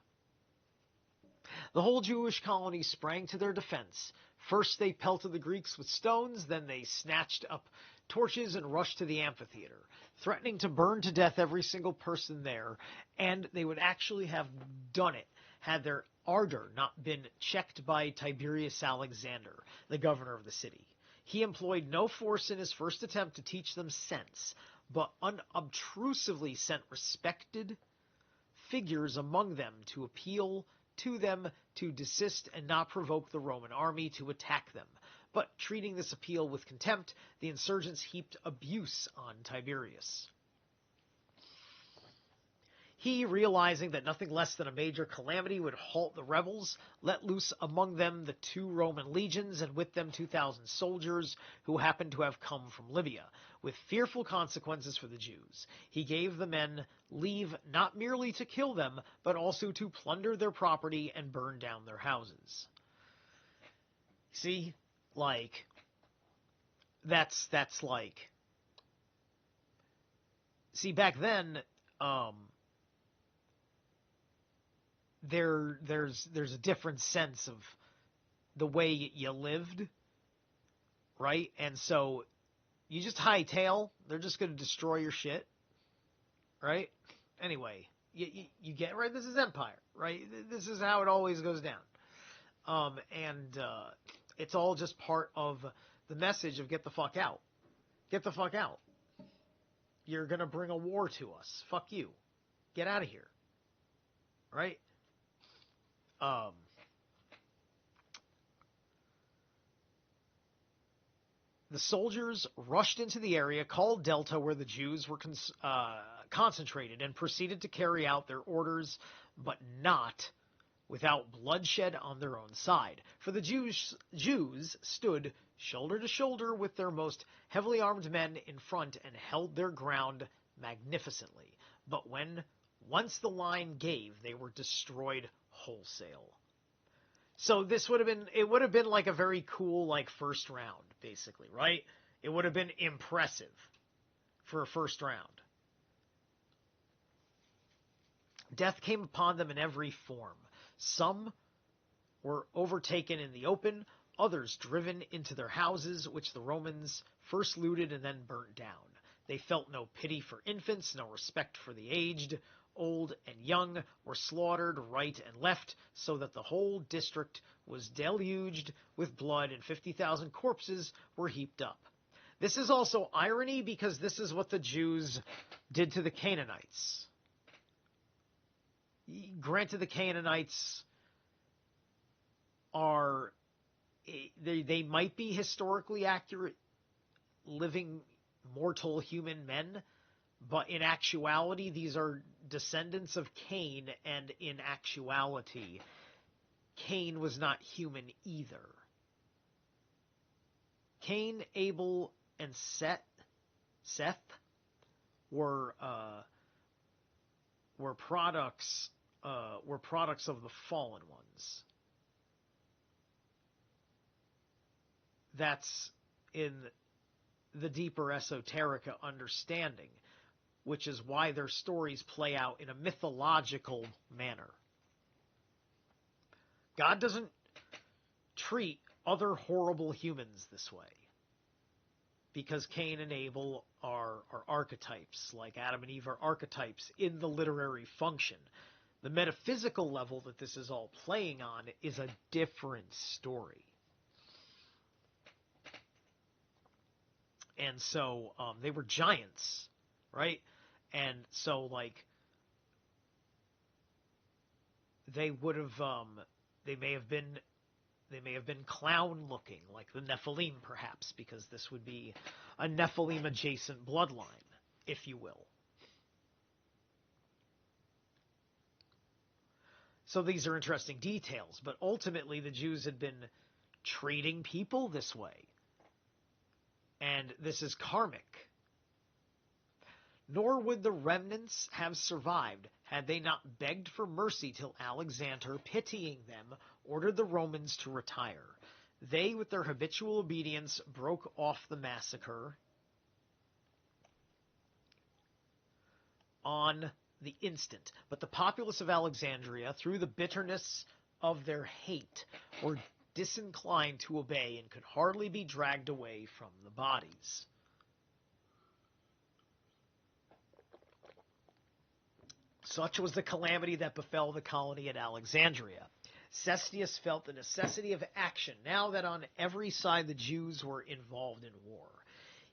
The whole Jewish colony sprang to their defense. First they pelted the Greeks with stones, then they snatched up torches and rushed to the amphitheater, threatening to burn to death every single person there, and they would actually have done it had their ardor not been checked by Tiberius Alexander, the governor of the city. He employed no force in his first attempt to teach them sense, but unobtrusively sent respected figures among them to appeal to them to desist and not provoke the Roman army to attack them. But treating this appeal with contempt, the insurgents heaped abuse on Tiberius. He, realizing that nothing less than a major calamity would halt the rebels, let loose among them the 2 Roman legions, and with them 2,000 soldiers who happened to have come from Libya, with fearful consequences for the Jews. He gave the men leave not merely to kill them, but also to plunder their property and burn down their houses. See, like, that's like, see, back then, there's a different sense of the way you lived, right? And so you just hightail, they're just going to destroy your shit, right? Anyway, you get, right? This is empire, right? This is how it always goes down. And it's all just part of the message of get the fuck out. Get the fuck out. You're going to bring a war to us. Fuck you. Get out of here. Right? The soldiers rushed into the area called Delta, where the Jews were concentrated, and proceeded to carry out their orders, but not without bloodshed on their own side. For the Jews stood shoulder to shoulder with their most heavily armed men in front and held their ground magnificently. But when once the line gave, they were destroyed wholesale. So this would have been like a very cool, like, first round, basically, right? It would have been impressive for a first round. Death came upon them in every form. Some were overtaken in the open, others driven into their houses, which the Romans first looted and then burnt down. They felt no pity for infants, no respect for the aged. Old and young were slaughtered right and left, so that the whole district was deluged with blood, and 50,000 corpses were heaped up. This is also irony, because this is what the Jews did to the Canaanites. Granted, the Canaanites are, they might be historically accurate, living mortal human men, but in actuality, these are descendants of Cain, and in actuality, Cain was not human either. Cain, Abel, and Seth were products of the fallen ones. That's in the deeper esoterica understanding, which is why their stories play out in a mythological manner. God doesn't treat other horrible humans this way, because Cain and Abel are archetypes, like Adam and Eve are archetypes in the literary function. The metaphysical level that this is all playing on is a different story. And so they were giants, right? And so, like, they would have, they may have been clown-looking, like the Nephilim, perhaps, because this would be a Nephilim-adjacent bloodline, if you will. So these are interesting details, but ultimately the Jews had been treating people this way. And this is karmic. Nor would the remnants have survived had they not begged for mercy till Alexander, pitying them, ordered the Romans to retire. They, with their habitual obedience, broke off the massacre on the instant. But the populace of Alexandria, through the bitterness of their hate, were disinclined to obey and could hardly be dragged away from the bodies. Such was the calamity that befell the colony at Alexandria. Cestius felt the necessity of action now that on every side the Jews were involved in war.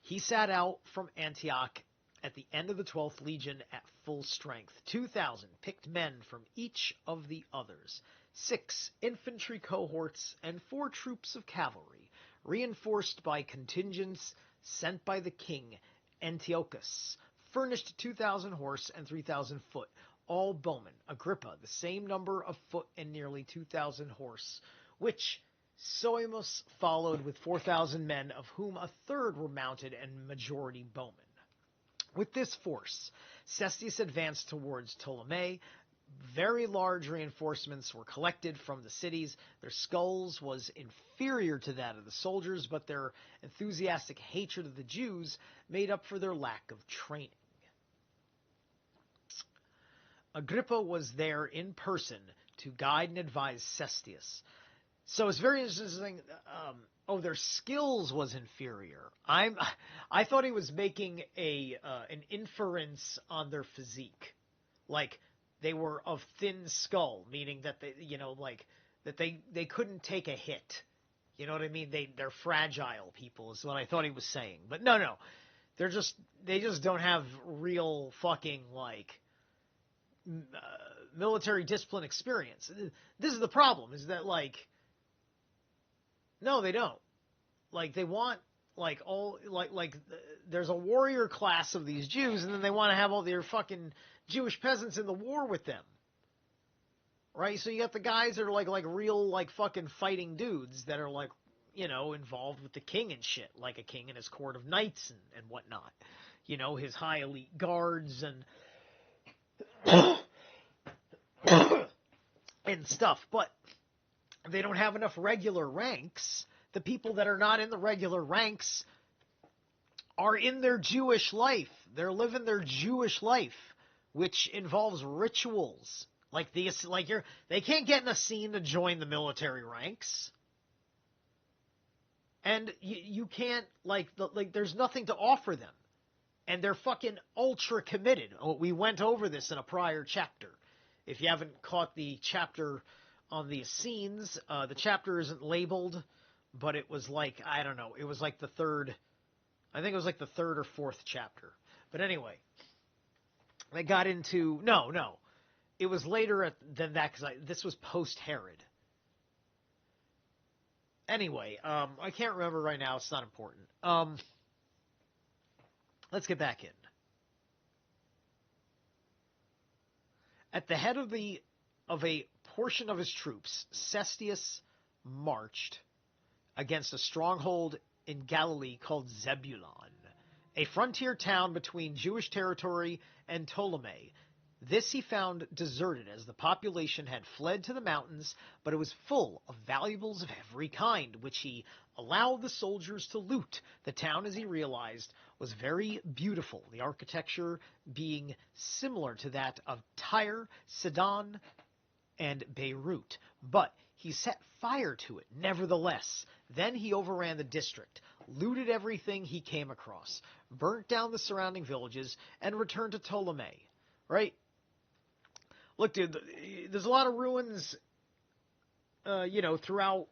He set out from Antioch at the end of the 12th legion at full strength, 2,000 picked men from each of the others, 6 infantry cohorts, and 4 troops of cavalry, reinforced by contingents sent by the king Antiochus, furnished 2,000 horse and 3,000 foot, all bowmen. Agrippa, the same number of foot and nearly 2,000 horse, which Soemus followed with 4,000 men, of whom a third were mounted and majority bowmen. With this force, Cestius advanced towards Ptolemy. Very large reinforcements were collected from the cities. Their skulls was inferior to that of the soldiers, but their enthusiastic hatred of the Jews made up for their lack of training. Agrippa was there in person to guide and advise Cestius. So it's very interesting. Their skills was inferior. I thought he was making an inference on their physique, like they were of thin skull, meaning that they couldn't take a hit. You know what I mean? They're fragile people is what I thought he was saying. But no, they just don't have real fucking military discipline experience. This is the problem, is that no, they don't. They want there's a warrior class of these Jews, and then they want to have all their fucking Jewish peasants in the war with them. Right? So you got the guys that are real fucking fighting dudes that are involved with the king and shit, like a king and his court of knights and whatnot. His high elite guards and and stuff, but they don't have enough regular ranks. The people that are not in the regular ranks are in their Jewish life. They're living their Jewish life, which involves rituals. They can't get in a scene to join the military ranks. And you can't, there's nothing to offer them. And they're fucking ultra committed. Oh, we went over this in a prior chapter. If you haven't caught the chapter on the Essenes, the chapter isn't labeled, but it was I don't know, it was the third, I think it was the third or fourth chapter. But anyway, they got into, no, it was later than that, because this was post-Herod. Anyway, I can't remember right now, it's not important. Let's get back in. At the head of a portion of his troops, Cestius marched against a stronghold in Galilee called Zebulon, a frontier town between Jewish territory and Ptolemy. This he found deserted, as the population had fled to the mountains, but it was full of valuables of every kind, which he allowed the soldiers to loot. The town, as he realized, was very beautiful, the architecture being similar to that of Tyre, Sidon, and Beirut. But he set fire to it, nevertheless. Then he overran the district, looted everything he came across, burnt down the surrounding villages, and returned to Ptolemy. Right? Look, dude, there's a lot of ruins, throughout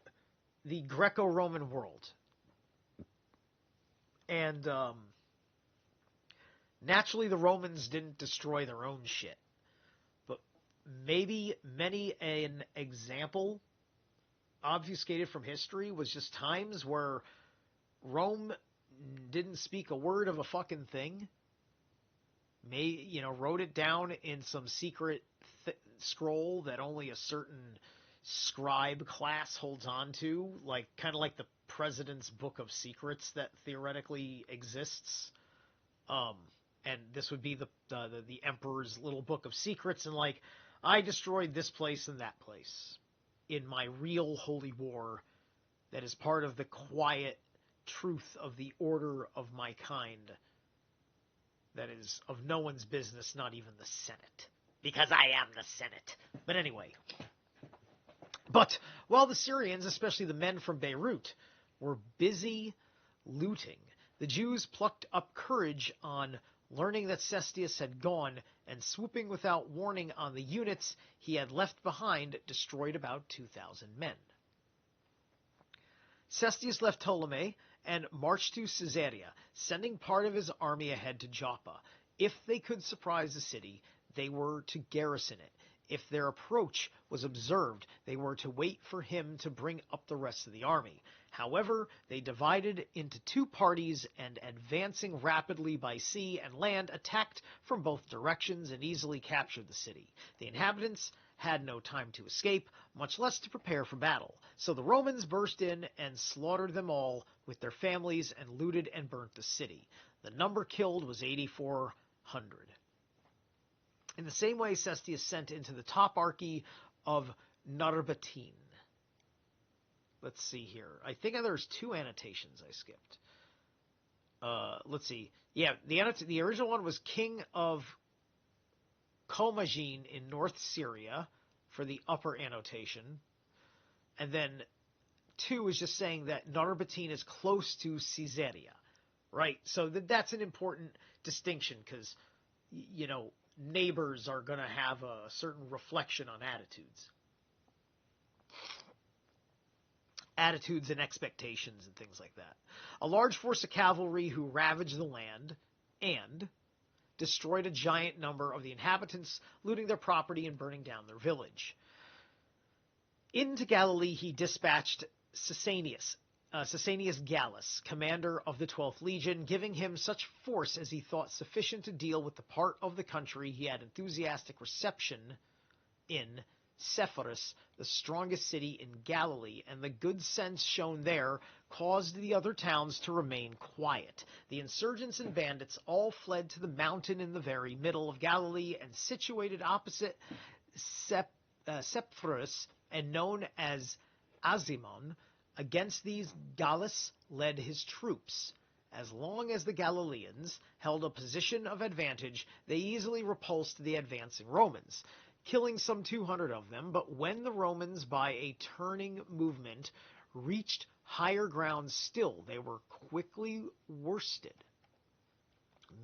the Greco-Roman world. And naturally, the Romans didn't destroy their own shit. But maybe an example obfuscated from history was just times where Rome didn't speak a word of a fucking thing. Wrote it down in some secret scroll that only a certain scribe class holds on to, kind of like the president's book of secrets that theoretically exists. And this would be the emperor's little book of secrets, and I destroyed this place and that place in my real holy war that is part of the quiet truth of the order of my kind, that is of no one's business, not even the Senate. Because I am the Senate. But anyway. But while the Syrians, especially the men from Beirut, were busy looting, the Jews plucked up courage on learning that Cestius had gone, and swooping without warning on the units he had left behind, destroyed about 2,000 men. Cestius left Ptolemy and marched to Caesarea, sending part of his army ahead to Joppa. If they could surprise the city, they were to garrison it. If their approach was observed, they were to wait for him to bring up the rest of the army. However, they divided into two parties and, advancing rapidly by sea and land, attacked from both directions and easily captured the city. The inhabitants had no time to escape, much less to prepare for battle. So the Romans burst in and slaughtered them all with their families and looted and burnt the city. The number killed was 8,400. In the same way, Cestius sent into the toparchy of Narbatene. Let's see here. I think there's two annotations I skipped. Let's see. Yeah, the original one was King of Commagene in North Syria for the upper annotation. And then 2 is just saying that Narbatene is close to Caesarea. Right? So that's an important distinction because, neighbors are going to have a certain reflection on attitudes and expectations and things like that. A large force of cavalry who ravaged the land and destroyed a giant number of the inhabitants, looting their property and burning down their village. Into Galilee he dispatched Cassanius Gallus, commander of the 12th Legion, giving him such force as he thought sufficient to deal with the part of the country he had enthusiastic reception in, Sepphoris, the strongest city in Galilee, and the good sense shown there caused the other towns to remain quiet. The insurgents and bandits all fled to the mountain in the very middle of Galilee and situated opposite Sepphoris and known as Azimon. Against these, Gallus led his troops. As long as the Galileans held a position of advantage, they easily repulsed the advancing Romans, killing some 200 of them. But when the Romans, by a turning movement, reached higher ground still, they were quickly worsted.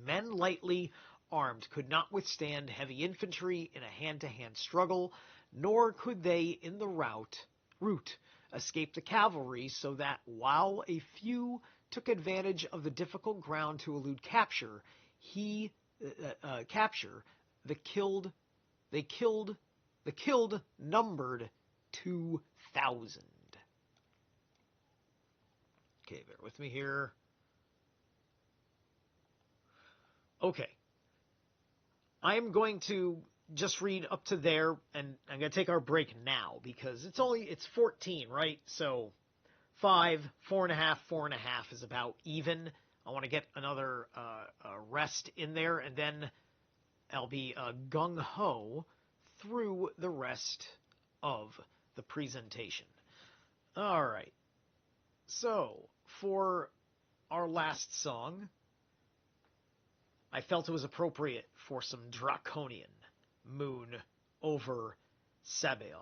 Men lightly armed could not withstand heavy infantry in a hand-to-hand struggle, nor could they in the route escape the cavalry, so that while a few took advantage of the difficult ground to elude capture, the killed numbered 2,000. Okay, bear with me here. Okay. I am going to just read up to there, and I'm going to take our break now because it's 14, right? So 5, 4.5, 4.5 is about even. I want to get another rest in there, and then I'll be gung-ho through the rest of the presentation. All right. So for our last song, I felt it was appropriate for some draconian moon over Sabaoth.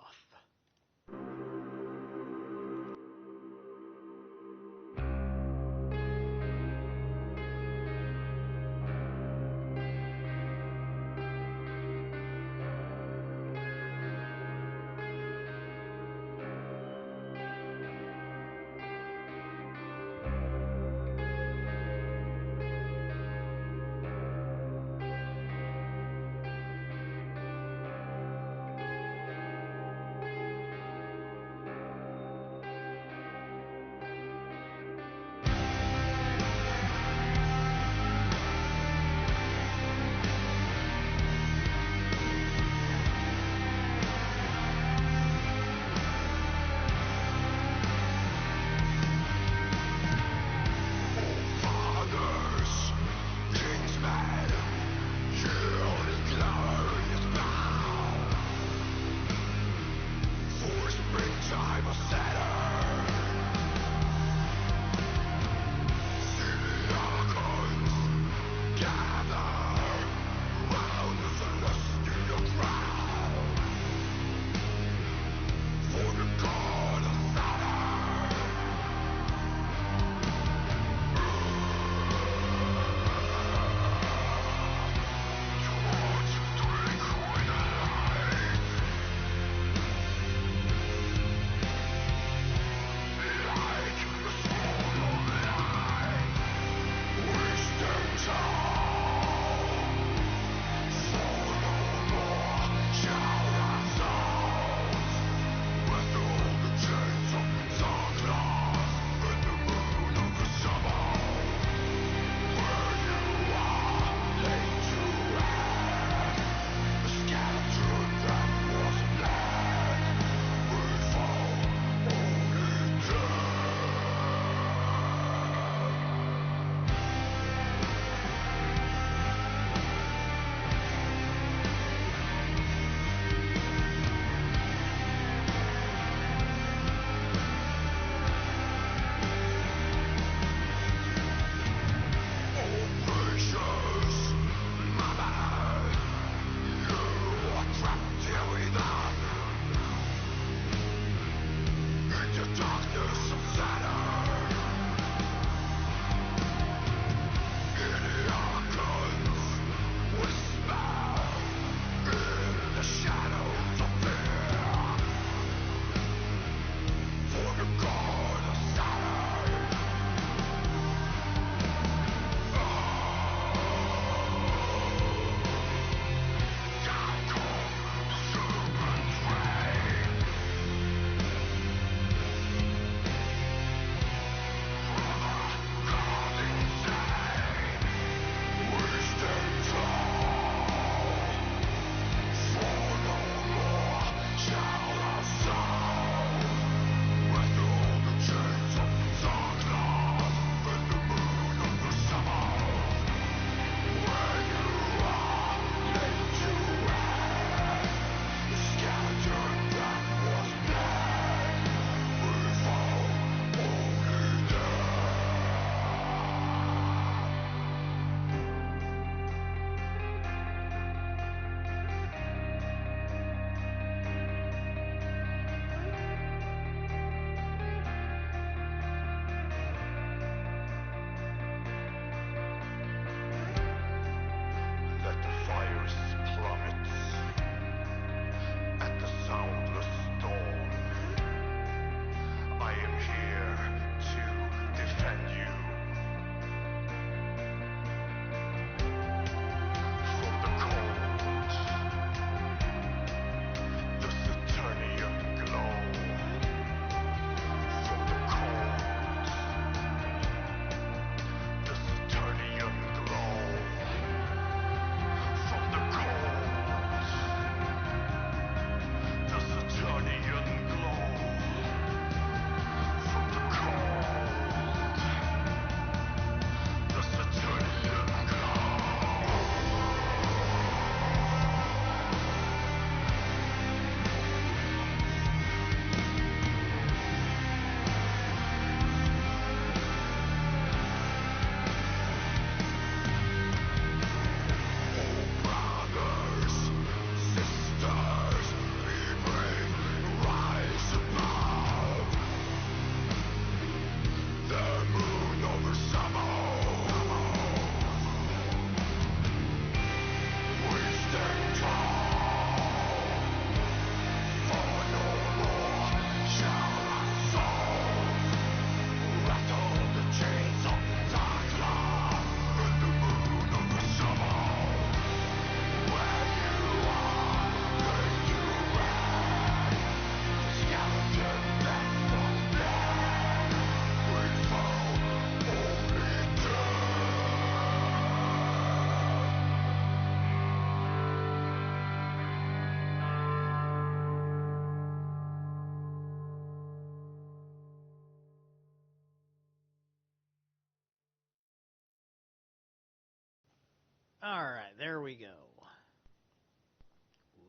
Alright, there we go.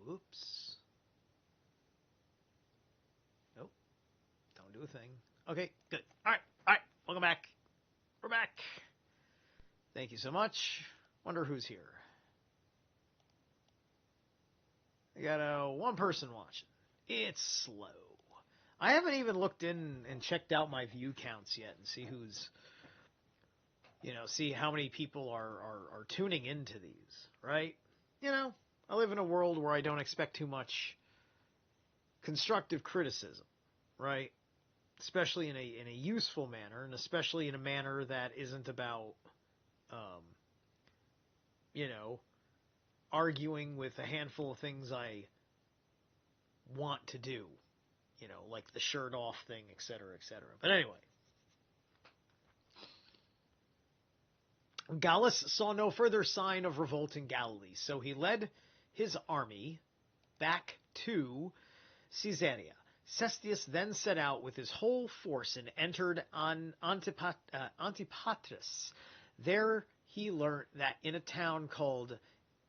Whoops. Nope. Don't do a thing. Okay, good. Alright. Welcome back. We're back. Thank you so much. Wonder who's here. I got one person watching. It's slow. I haven't even looked in and checked out my view counts yet and see who's, see how many people are tuning into these, right? I live in a world where I don't expect too much constructive criticism, right? Especially in a useful manner, and especially in a manner that isn't about, arguing with a handful of things I want to do, like the shirt off thing, etc., etc. But anyway, Gallus saw no further sign of revolt in Galilee, so he led his army back to Caesarea. Cestius then set out with his whole force and entered Antipatris. There he learnt that in a town called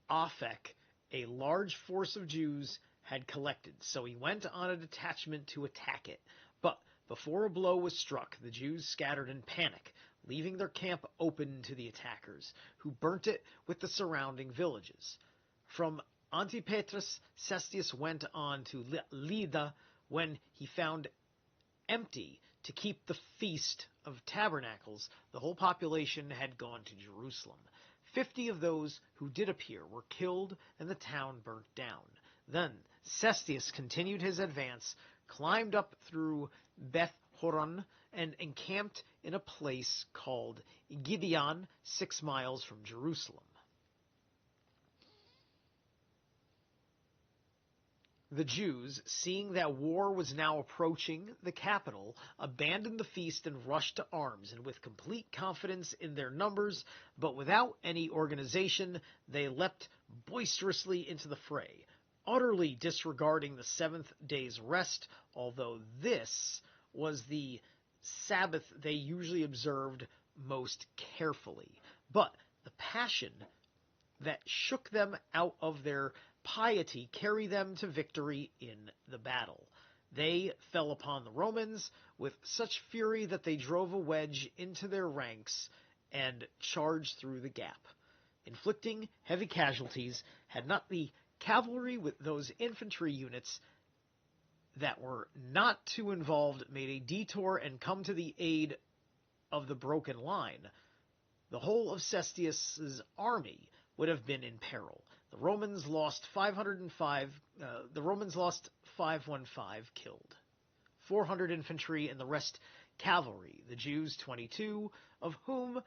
Aphek, a large force of Jews had collected, so he went on a detachment to attack it. But before a blow was struck, the Jews scattered in panic, leaving their camp open to the attackers, who burnt it with the surrounding villages. From Antipatris, Cestius went on to Lydda, when he found empty to keep the Feast of Tabernacles. The whole population had gone to Jerusalem. 50 of those who did appear were killed, and the town burnt down. Then Cestius continued his advance, climbed up through Beth Horon, and encamped in a place called Gibeon, 6 miles from Jerusalem. The Jews, seeing that war was now approaching the capital, abandoned the feast and rushed to arms, and with complete confidence in their numbers, but without any organization, they leapt boisterously into the fray, utterly disregarding the 7th day's rest, although this was the Sabbath they usually observed most carefully. But the passion that shook them out of their piety carried them to victory in the battle. They fell upon the Romans with such fury that they drove a wedge into their ranks and charged through the gap, inflicting heavy casualties. Had not the cavalry with those infantry units that were not too involved made a detour and come to the aid of the broken line, the whole of Cestius's army would have been in peril. The Romans lost 515 killed, 400 infantry, and the rest cavalry. The Jews 22, of whom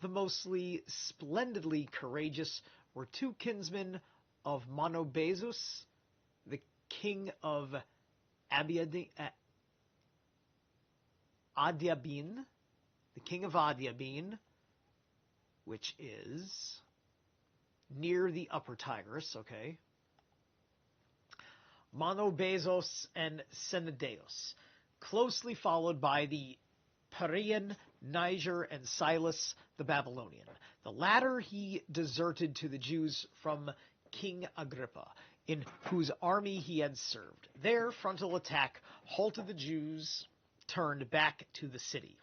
the mostly splendidly courageous were 2 kinsmen of Monobazus, the king of Adiabene, which is near the upper Tigris, okay? Monobazos and Senedeus, closely followed by the Parian, Niger, and Silas the Babylonian. The latter he deserted to the Jews from King Agrippa, in whose army he had served. Their frontal attack halted the Jews, turned back to the city.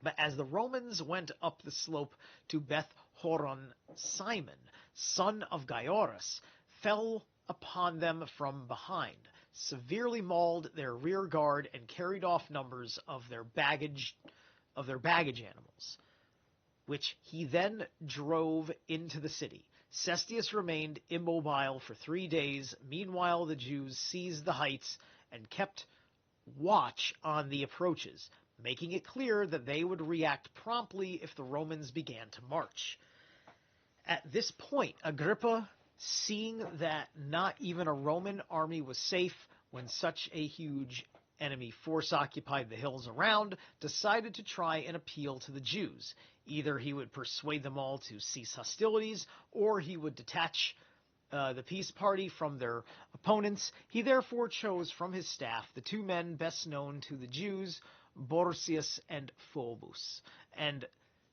But as the Romans went up the slope to Beth Horon, Simon, son of Gaiorus, fell upon them from behind, severely mauled their rear guard, and carried off numbers of their baggage animals, which he then drove into the city. Cestius remained immobile for 3 days. Meanwhile, the Jews seized the heights and kept watch on the approaches, making it clear that they would react promptly if the Romans began to march. At this point, Agrippa, seeing that not even a Roman army was safe when such a huge enemy force occupied the hills around, decided to try and appeal to the Jews. Either he would persuade them all to cease hostilities, or he would detach the peace party from their opponents. He therefore chose from his staff the 2 men best known to the Jews, Borsius and Phobus, and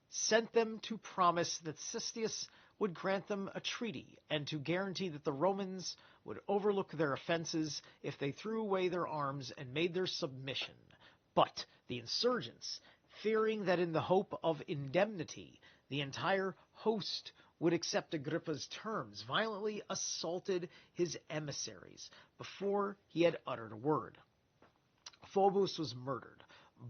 sent them to promise that Cestius would grant them a treaty and to guarantee that the Romans would overlook their offenses if they threw away their arms and made their submission. But the insurgents, fearing that in the hope of indemnity the entire host would accept Agrippa's terms, violently assaulted his emissaries before he had uttered a word. Phobos was murdered.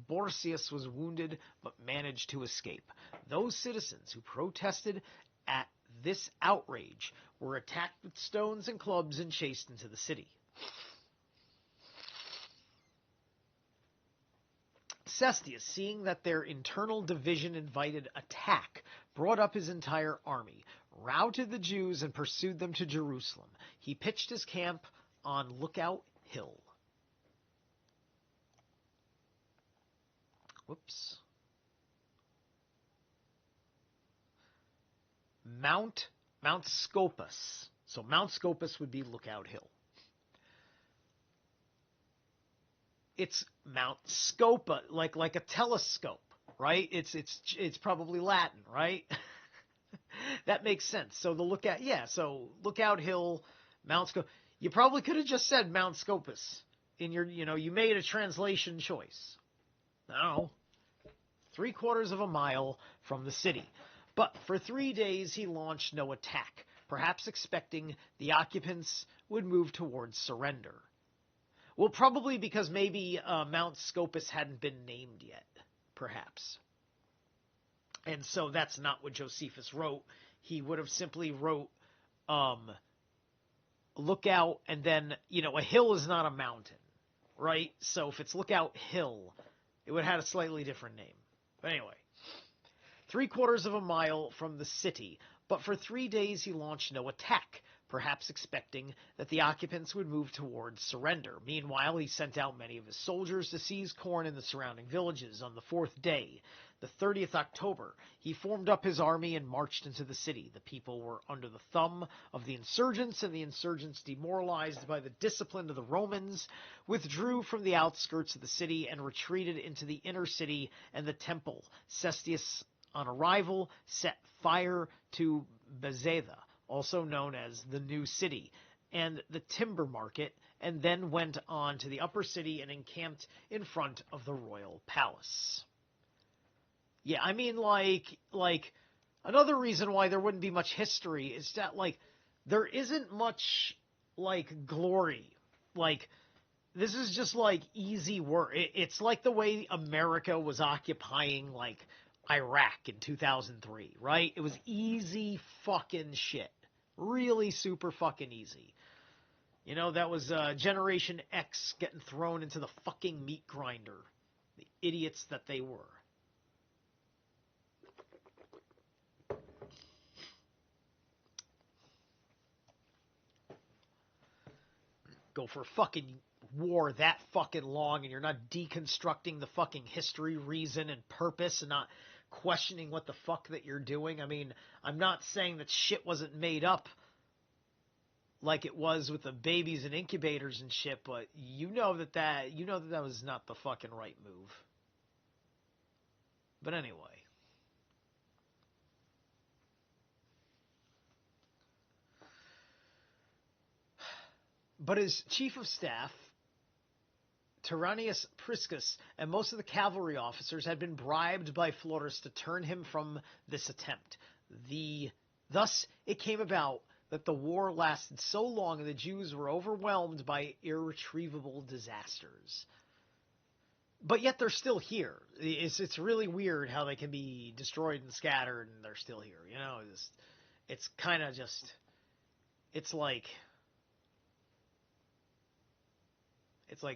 Borsius was wounded but managed to escape. Those citizens who protested at this outrage were attacked with stones and clubs and chased into the city. Cestius, seeing that their internal division invited attack, brought up his entire army, routed the Jews, and pursued them to Jerusalem. He pitched his camp on Lookout Hill. Whoops. Mount Scopus. So Mount Scopus would be Lookout Hill. It's Mount Scopa, like a telescope, right? It's probably Latin, right? That makes sense. So the Lookout Hill, Mount Scopus. You probably could have just said Mount Scopus in your, you made a translation choice. No. 3/4 of a mile from the city. But for 3 days he launched no attack, perhaps expecting the occupants would move towards surrender. Well, probably because maybe Mount Scopus hadn't been named yet, perhaps. And so that's not what Josephus wrote. He would have simply wrote, Lookout, and then, a hill is not a mountain, right? So if it's Lookout Hill, it would have had a slightly different name. But anyway, 3/4 of a mile from the city. But for 3 days he launched no attack, perhaps expecting that the occupants would move towards surrender. Meanwhile, he sent out many of his soldiers to seize corn in the surrounding villages. On the 4th day, the 30th October, he formed up his army and marched into the city. The people were under the thumb of the insurgents, and the insurgents, demoralized by the discipline of the Romans, withdrew from the outskirts of the city and retreated into the inner city and the temple. Cestius, on arrival, set fire to Bethsaida, also known as the New City, and the timber market, and then went on to the upper city and encamped in front of the royal palace. Yeah, I mean, like another reason why there wouldn't be much history is that, there isn't much, glory. This is just, easy work. It's like the way America was occupying, Iraq in 2003, right? It was easy fucking shit. Really super fucking easy. That was Generation X getting thrown into the fucking meat grinder. The idiots that they were. Go for fucking war that fucking long and you're not deconstructing the fucking history, reason, and purpose and not questioning what the fuck that you're doing. I mean, I'm not saying that shit wasn't made up like it was with the babies and incubators and shit, but you know that was not the fucking right move. But anyway. But his chief of staff, Tyrannius Priscus, and most of the cavalry officers had been bribed by Florus to turn him from this attempt. Thus, it came about that the war lasted so long and the Jews were overwhelmed by irretrievable disasters. But yet they're still here. It's really weird how they can be destroyed and scattered and they're still here. It's kind of just, it's like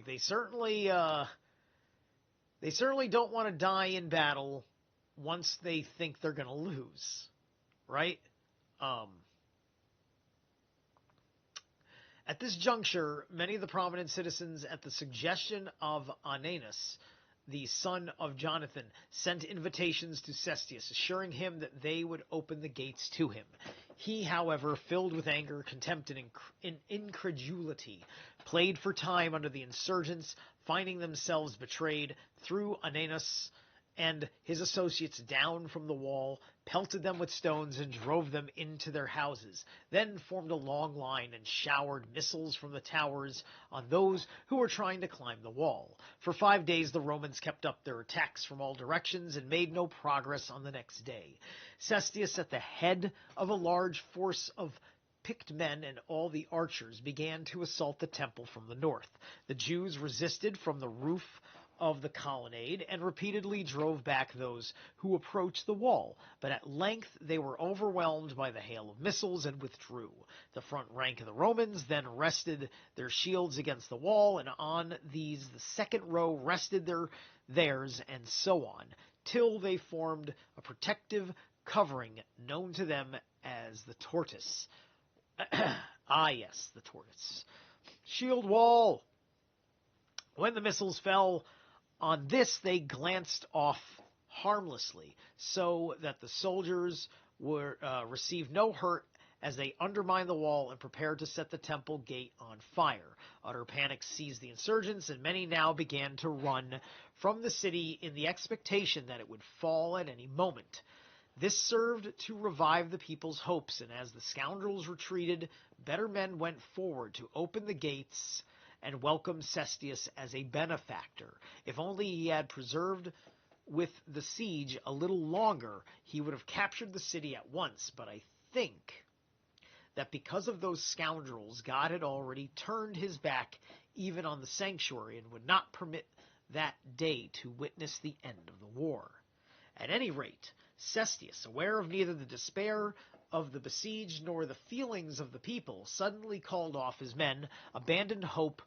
they certainly don't want to die in battle once they think they're going to lose, right? At this juncture, many of the prominent citizens, at the suggestion of Ananus, the son of Jonathan, sent invitations to Cestius, assuring him that they would open the gates to him. He, however, filled with anger, contempt, and incredulity, played for time under the insurgents, finding themselves betrayed through Ananus and his associates down from the wall, pelted them with stones, and drove them into their houses, then formed a long line and showered missiles from the towers on those who were trying to climb the wall. For 5 days the Romans kept up their attacks from all directions and made no progress on the next day. Cestius, at the head of a large force of picked men and all the archers, began to assault the temple from the north. The Jews resisted from the roof of the colonnade and repeatedly drove back those who approached the wall, but at length they were overwhelmed by the hail of missiles and withdrew. The front rank of the Romans then rested their shields against the wall, and on these the second row rested theirs, and so on, till they formed a protective covering known to them as the tortoise. Ah, yes, the tortoise. Shield wall! When the missiles fell on this, they glanced off harmlessly, so that the soldiers received no hurt as they undermined the wall and prepared to set the temple gate on fire. Utter panic seized the insurgents, and many now began to run from the city in the expectation that it would fall at any moment. This served to revive the people's hopes, and as the scoundrels retreated, better men went forward to open the gates and welcome Cestius as a benefactor. If only he had persevered with the siege a little longer, he would have captured the city at once. But I think that because of those scoundrels, God had already turned his back even on the sanctuary and would not permit that day to witness the end of the war. At any rate, Cestius, aware of neither the despair of the besieged nor the feelings of the people, suddenly called off his men, abandoned hope,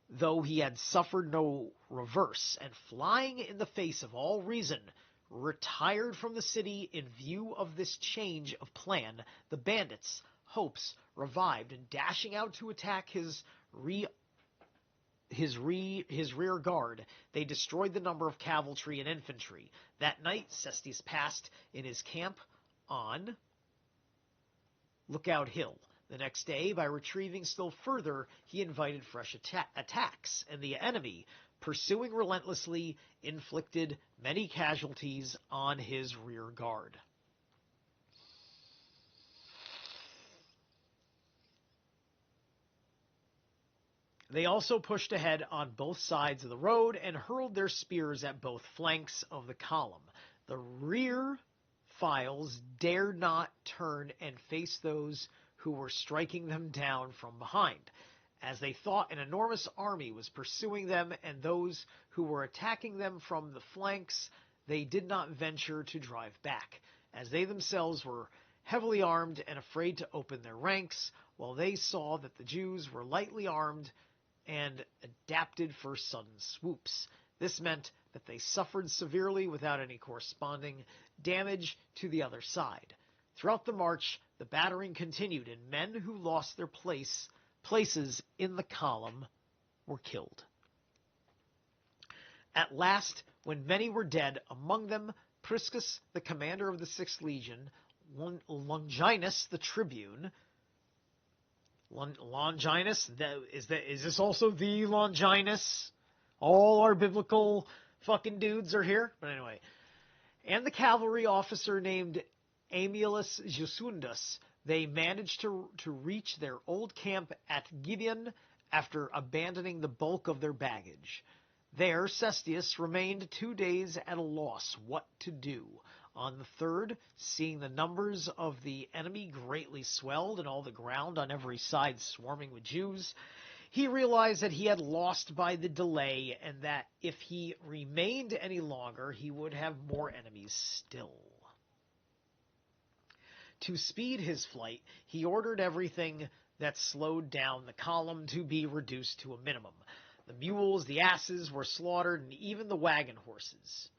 though he had suffered no reverse, and flying in the face of all reason, retired from the city. In view of this change of plan, the bandits' hopes revived, and dashing out to attack his rear guard, they destroyed the number of cavalry and infantry. That night Cestius passed in his camp on Lookout Hill. The next day, by retrieving still further, he invited fresh attacks, and the enemy, pursuing relentlessly, inflicted many casualties on his rear guard. They also pushed ahead on both sides of the road and hurled their spears at both flanks of the column. The rear files dared not turn and face those who were striking them down from behind, as they thought an enormous army was pursuing them, and those who were attacking them from the flanks they did not venture to drive back, as they themselves were heavily armed and afraid to open their ranks, while they saw that the Jews were lightly armed and adapted for sudden swoops. This meant that they suffered severely without any corresponding damage to the other side. Throughout the march, the battering continued, and men who lost their places in the column were killed. At last, when many were dead, among them Priscus, the commander of the 6th Legion, Longinus, the tribune. Longinus? Is this also the Longinus? All our biblical fucking dudes are here? But anyway. And the cavalry officer named Aemilius Jusundus. They managed to reach their old camp at Gibeon after abandoning the bulk of their baggage. There, Cestius remained 2 days at a loss what to do. On the third, seeing the numbers of the enemy greatly swelled and all the ground on every side swarming with Jews, he realized that he had lost by the delay, and that if he remained any longer, he would have more enemies still. To speed his flight, he ordered everything that slowed down the column to be reduced to a minimum. The mules, the asses were slaughtered, and even the wagon horses,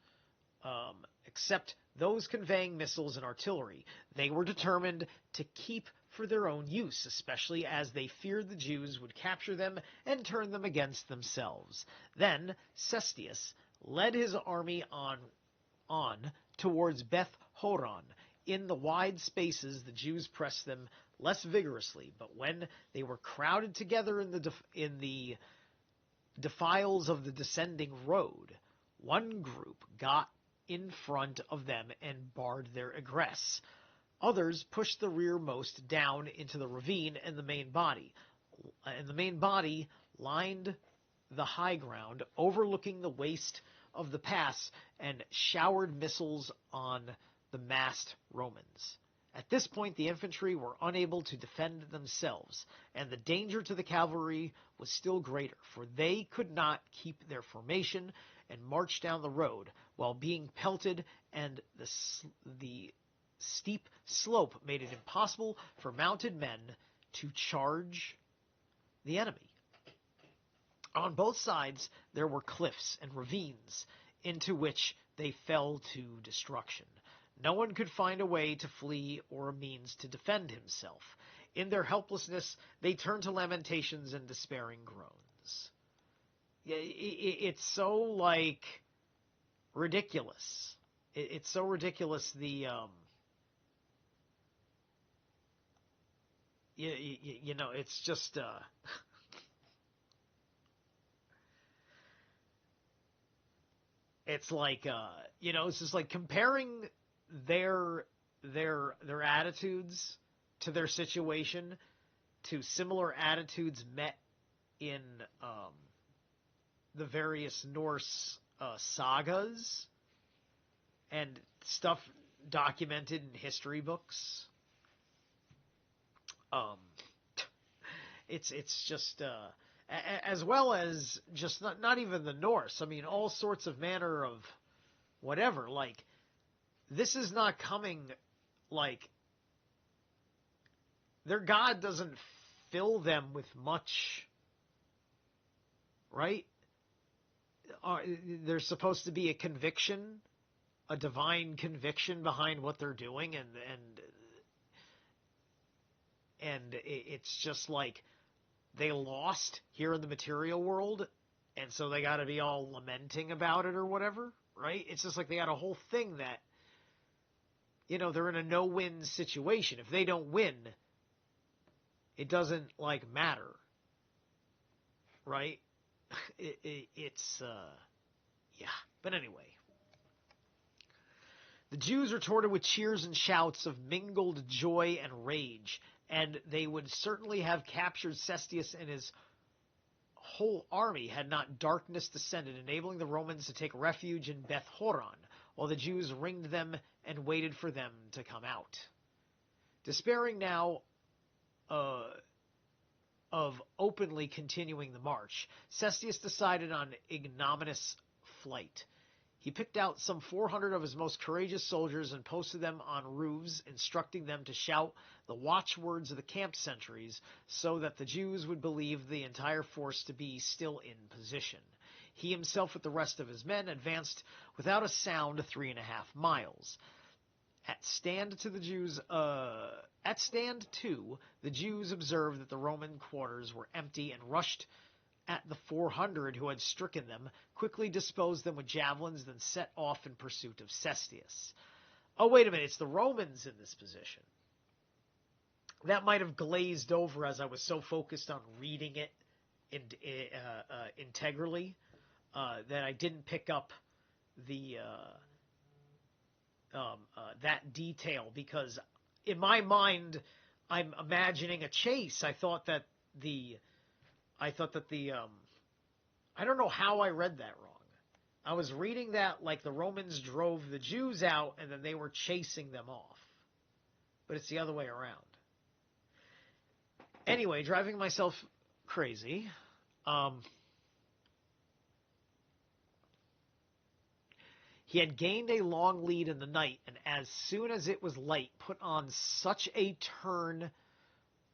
except those conveying missiles and artillery. They were determined to keep for their own use, especially as they feared the Jews would capture them and turn them against themselves. Then Cestius led his army on towards Beth Horon. In the wide spaces, the Jews pressed them less vigorously, but when they were crowded together in the defiles of the descending road, one group got in front of them and barred their egress. Others pushed the rearmost down into the ravine and the main body. And the main body lined the high ground overlooking the waist of the pass and showered missiles on the massed Romans. At this point, the infantry were unable to defend themselves, and the danger to the cavalry was still greater, for they could not keep their formation and march down the road while being pelted, and the steep slope made it impossible for mounted men to charge the enemy. On both sides, there were cliffs and ravines into which they fell to destruction. No one could find a way to flee or a means to defend himself. In their helplessness, they turned to lamentations and despairing groans. It's so, like, ridiculous. It's so ridiculous, it's just, it's like, it's just like comparing their attitudes to their situation to similar attitudes met in the various Norse sagas and stuff documented in history books. It's just as well as just not even the Norse. I mean, all sorts of manner of whatever. Like, this is not coming, like, their God doesn't fill them with much, right? There's supposed to be a conviction, a divine conviction behind what they're doing, and it's just like they lost here in the material world, and so they got to be all lamenting about it or whatever, right? It's just like they got a whole thing that, they're in a no-win situation. If they don't win, it doesn't, like, matter, right? It's yeah. But anyway. The Jews retorted with cheers and shouts of mingled joy and rage, and they would certainly have captured Cestius and his whole army had not darkness descended, enabling the Romans to take refuge in Beth Horon, while the Jews ringed them and waited for them to come out. Despairing now of openly continuing the march, Cestius decided on ignominious flight. He picked out some 400 of his most courageous soldiers and posted them on roofs, instructing them to shout the watchwords of the camp sentries so that the Jews would believe the entire force to be still in position. He himself, with the rest of his men, advanced without a sound 3.5 miles. At stand 2, the Jews observed that the Roman quarters were empty and rushed at the 400 who had stricken them, quickly disposed them with javelins, then set off in pursuit of Cestius. Oh, wait a minute, it's the Romans in this position. That might have glazed over as I was so focused on reading it integrally that I didn't pick up the that detail, because in my mind I'm imagining a chase. I thought that the I don't know how I read that wrong. I was reading that like the Romans drove the Jews out and then they were chasing them off. But it's the other way around. Anyway, driving myself crazy. He had gained a long lead in the night, and as soon as it was light, put on such a turn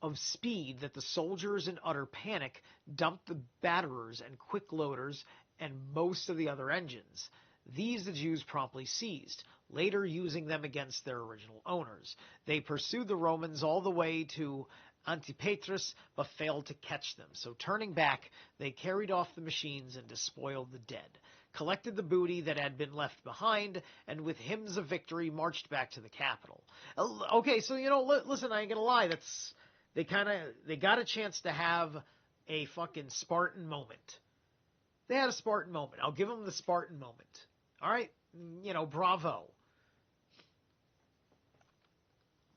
of speed that the soldiers, in utter panic, dumped the batterers and quick loaders and most of the other engines. These the Jews promptly seized, later using them against their original owners. They pursued the Romans all the way to Antipatris, but failed to catch them. So turning back, they carried off the machines and despoiled the dead, collected the booty that had been left behind, and with hymns of victory marched back to the capital. Okay, so, listen, I ain't gonna lie, they got a chance to have a fucking Spartan moment. They had a Spartan moment. I'll give them the Spartan moment. All right? bravo.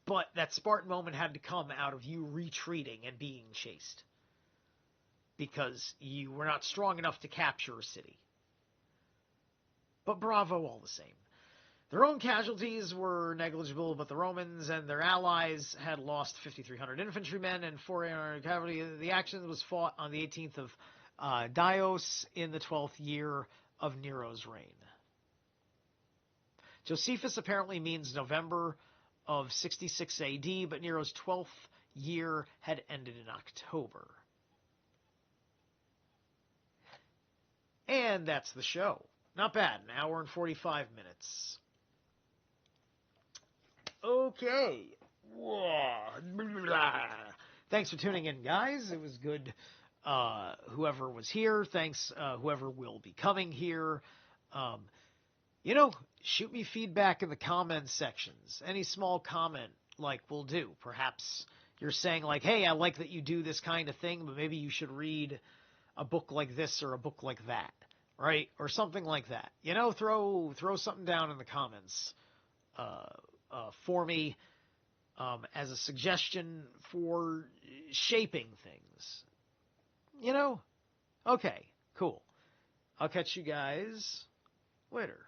But that Spartan moment had to come out of you retreating and being chased. Because you were not strong enough to capture a city. But bravo all the same. Their own casualties were negligible, but the Romans and their allies had lost 5,300 infantrymen and 400 cavalry. The action was fought on the 18th of Dios in the 12th year of Nero's reign. Josephus apparently means November of 66 AD, but Nero's 12th year had ended in October. And that's the show. Not bad, an hour and 45 minutes. Okay. Thanks for tuning in, guys. It was good. Whoever was here, thanks. Whoever will be coming here. Shoot me feedback in the comments sections. Any small comment, will do. Perhaps you're saying, hey, I like that you do this kind of thing, but maybe you should read a book like this or a book like that, right? Or something like that. Throw something down in the comments for me as a suggestion for shaping things. Okay, cool. I'll catch you guys later.